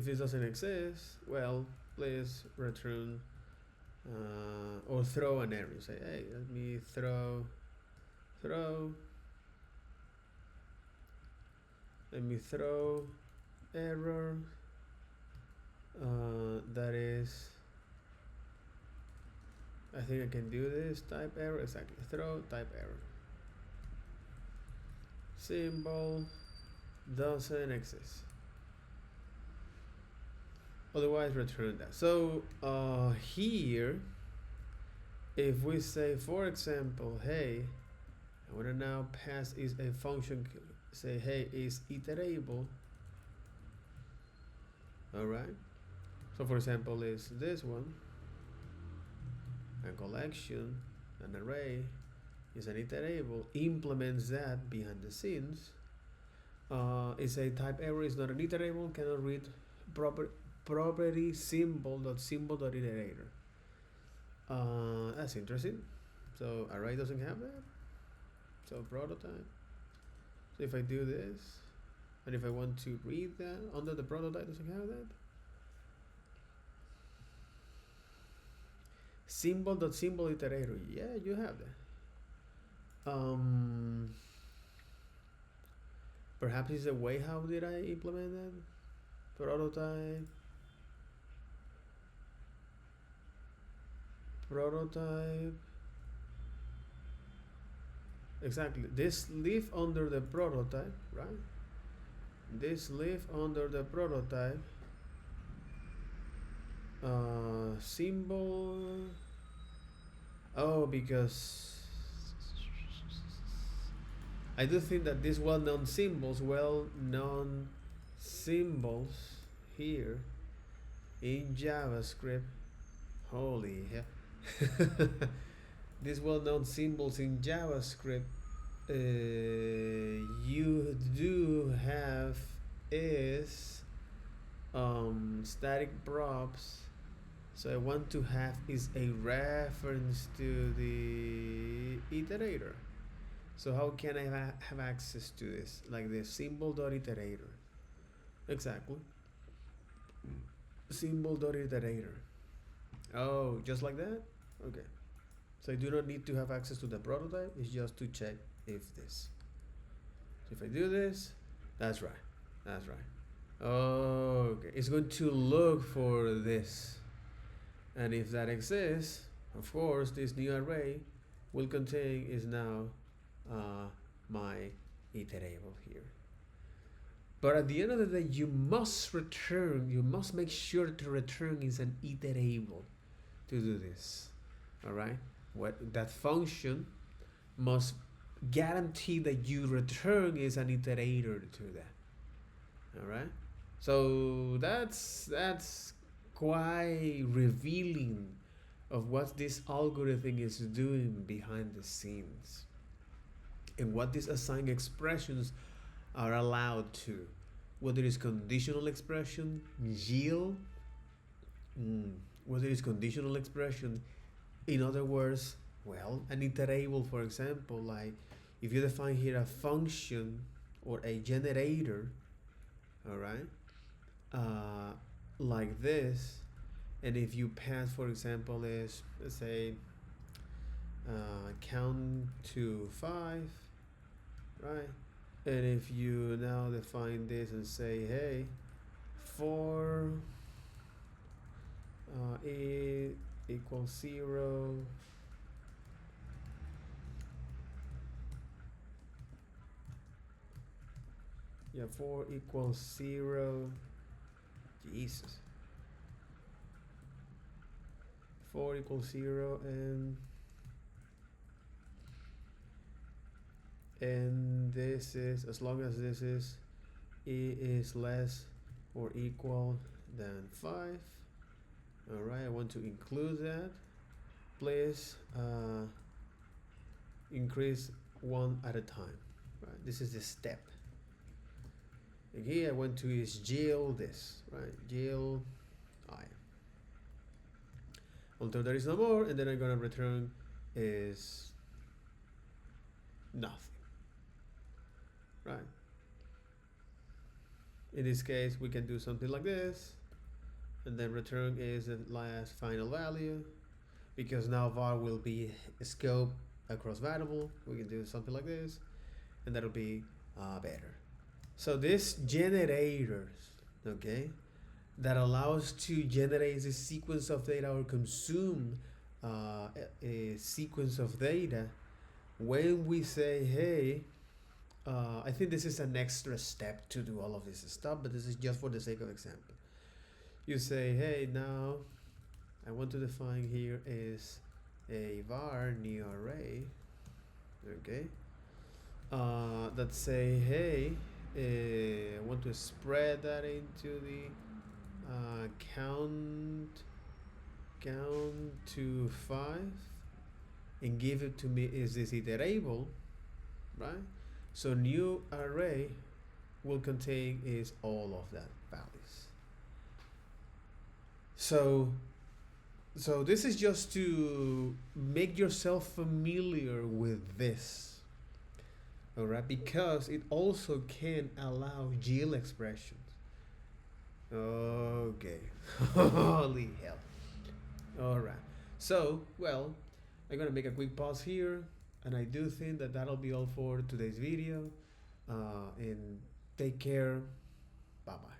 it doesn't exist, well, please return or throw an error. Say, hey, let me throw error that is, I think I can do this, type error, exactly, throw type error, symbol doesn't exist, otherwise return that. So here, if we say, for example, hey, I want to now pass is a function, say, hey, is iterable, all right? So for example, is this one, a collection, an array, is an iterable, implements that behind the scenes. It's a type error, is not an iterable, cannot read property symbol dot iterator. That's interesting. So array doesn't have that. So prototype. So if I do this, and if I want to read that under the prototype, doesn't have that. Symbol dot iterator. Yeah, you have that. Perhaps it's a way. How did I implement that? Prototype. Exactly. This live under the prototype, right? This live under the prototype. Symbol. Oh, because I do think that these well-known symbols here in JavaScript, holy hell, these well-known symbols in JavaScript, you do have is static props. So I want to have is a reference to the iterator. So how can I have access to this? Like the symbol.iterator. Exactly. Symbol.iterator. Oh, just like that? Okay. So I do not need to have access to the prototype. It's just to check if this. So if I do this, that's right. That's right. Okay. It's going to look for this. And if that exists, of course, this new array will contain is now my iterable here. But at the end of the day, you must make sure to return is an iterable to do this. All right? That function must guarantee that you return is an iterator to that. All right? So that's quite revealing of what this algorithm is doing behind the scenes and what these assigned expressions are allowed to, whether it's conditional expression, yield, whether it's conditional expression. In other words, well, an iterable, for example, like if you define here a function or a generator, all right, like this, and if you pass, for example, is, let's say, count to 5, right? And if you now define this and say, hey, for a equals 0, Yeah, 4 equals 0. Jesus. 4 equals 0 and this is, as long as this is E is less or equal than 5. Alright, I want to include that. Please increase one at a time. Right, this is the step. And here I want to is jail this, right? Jail I until there is no more, and then I'm gonna return is nothing. Right. In this case, we can do something like this, and then return is the last final value, because now var will be a scope across variable. We can do something like this, and that'll be better. So this generators, okay, that allows to generate a sequence of data or consume a sequence of data. When we say, hey, I think this is an extra step to do all of this stuff, but this is just for the sake of example. You say, hey, now I want to define here is a var new array, okay, that say, hey, I want to spread that into the count to 5 and give it to me is this iterable, right? So new array will contain is all of that values. So this is just to make yourself familiar with this, all right? Because it also can allow GIL expressions. Okay, holy hell. All right. So, well, I'm gonna make a quick pause here, and I do think that that'll be all for today's video. And take care. Bye bye.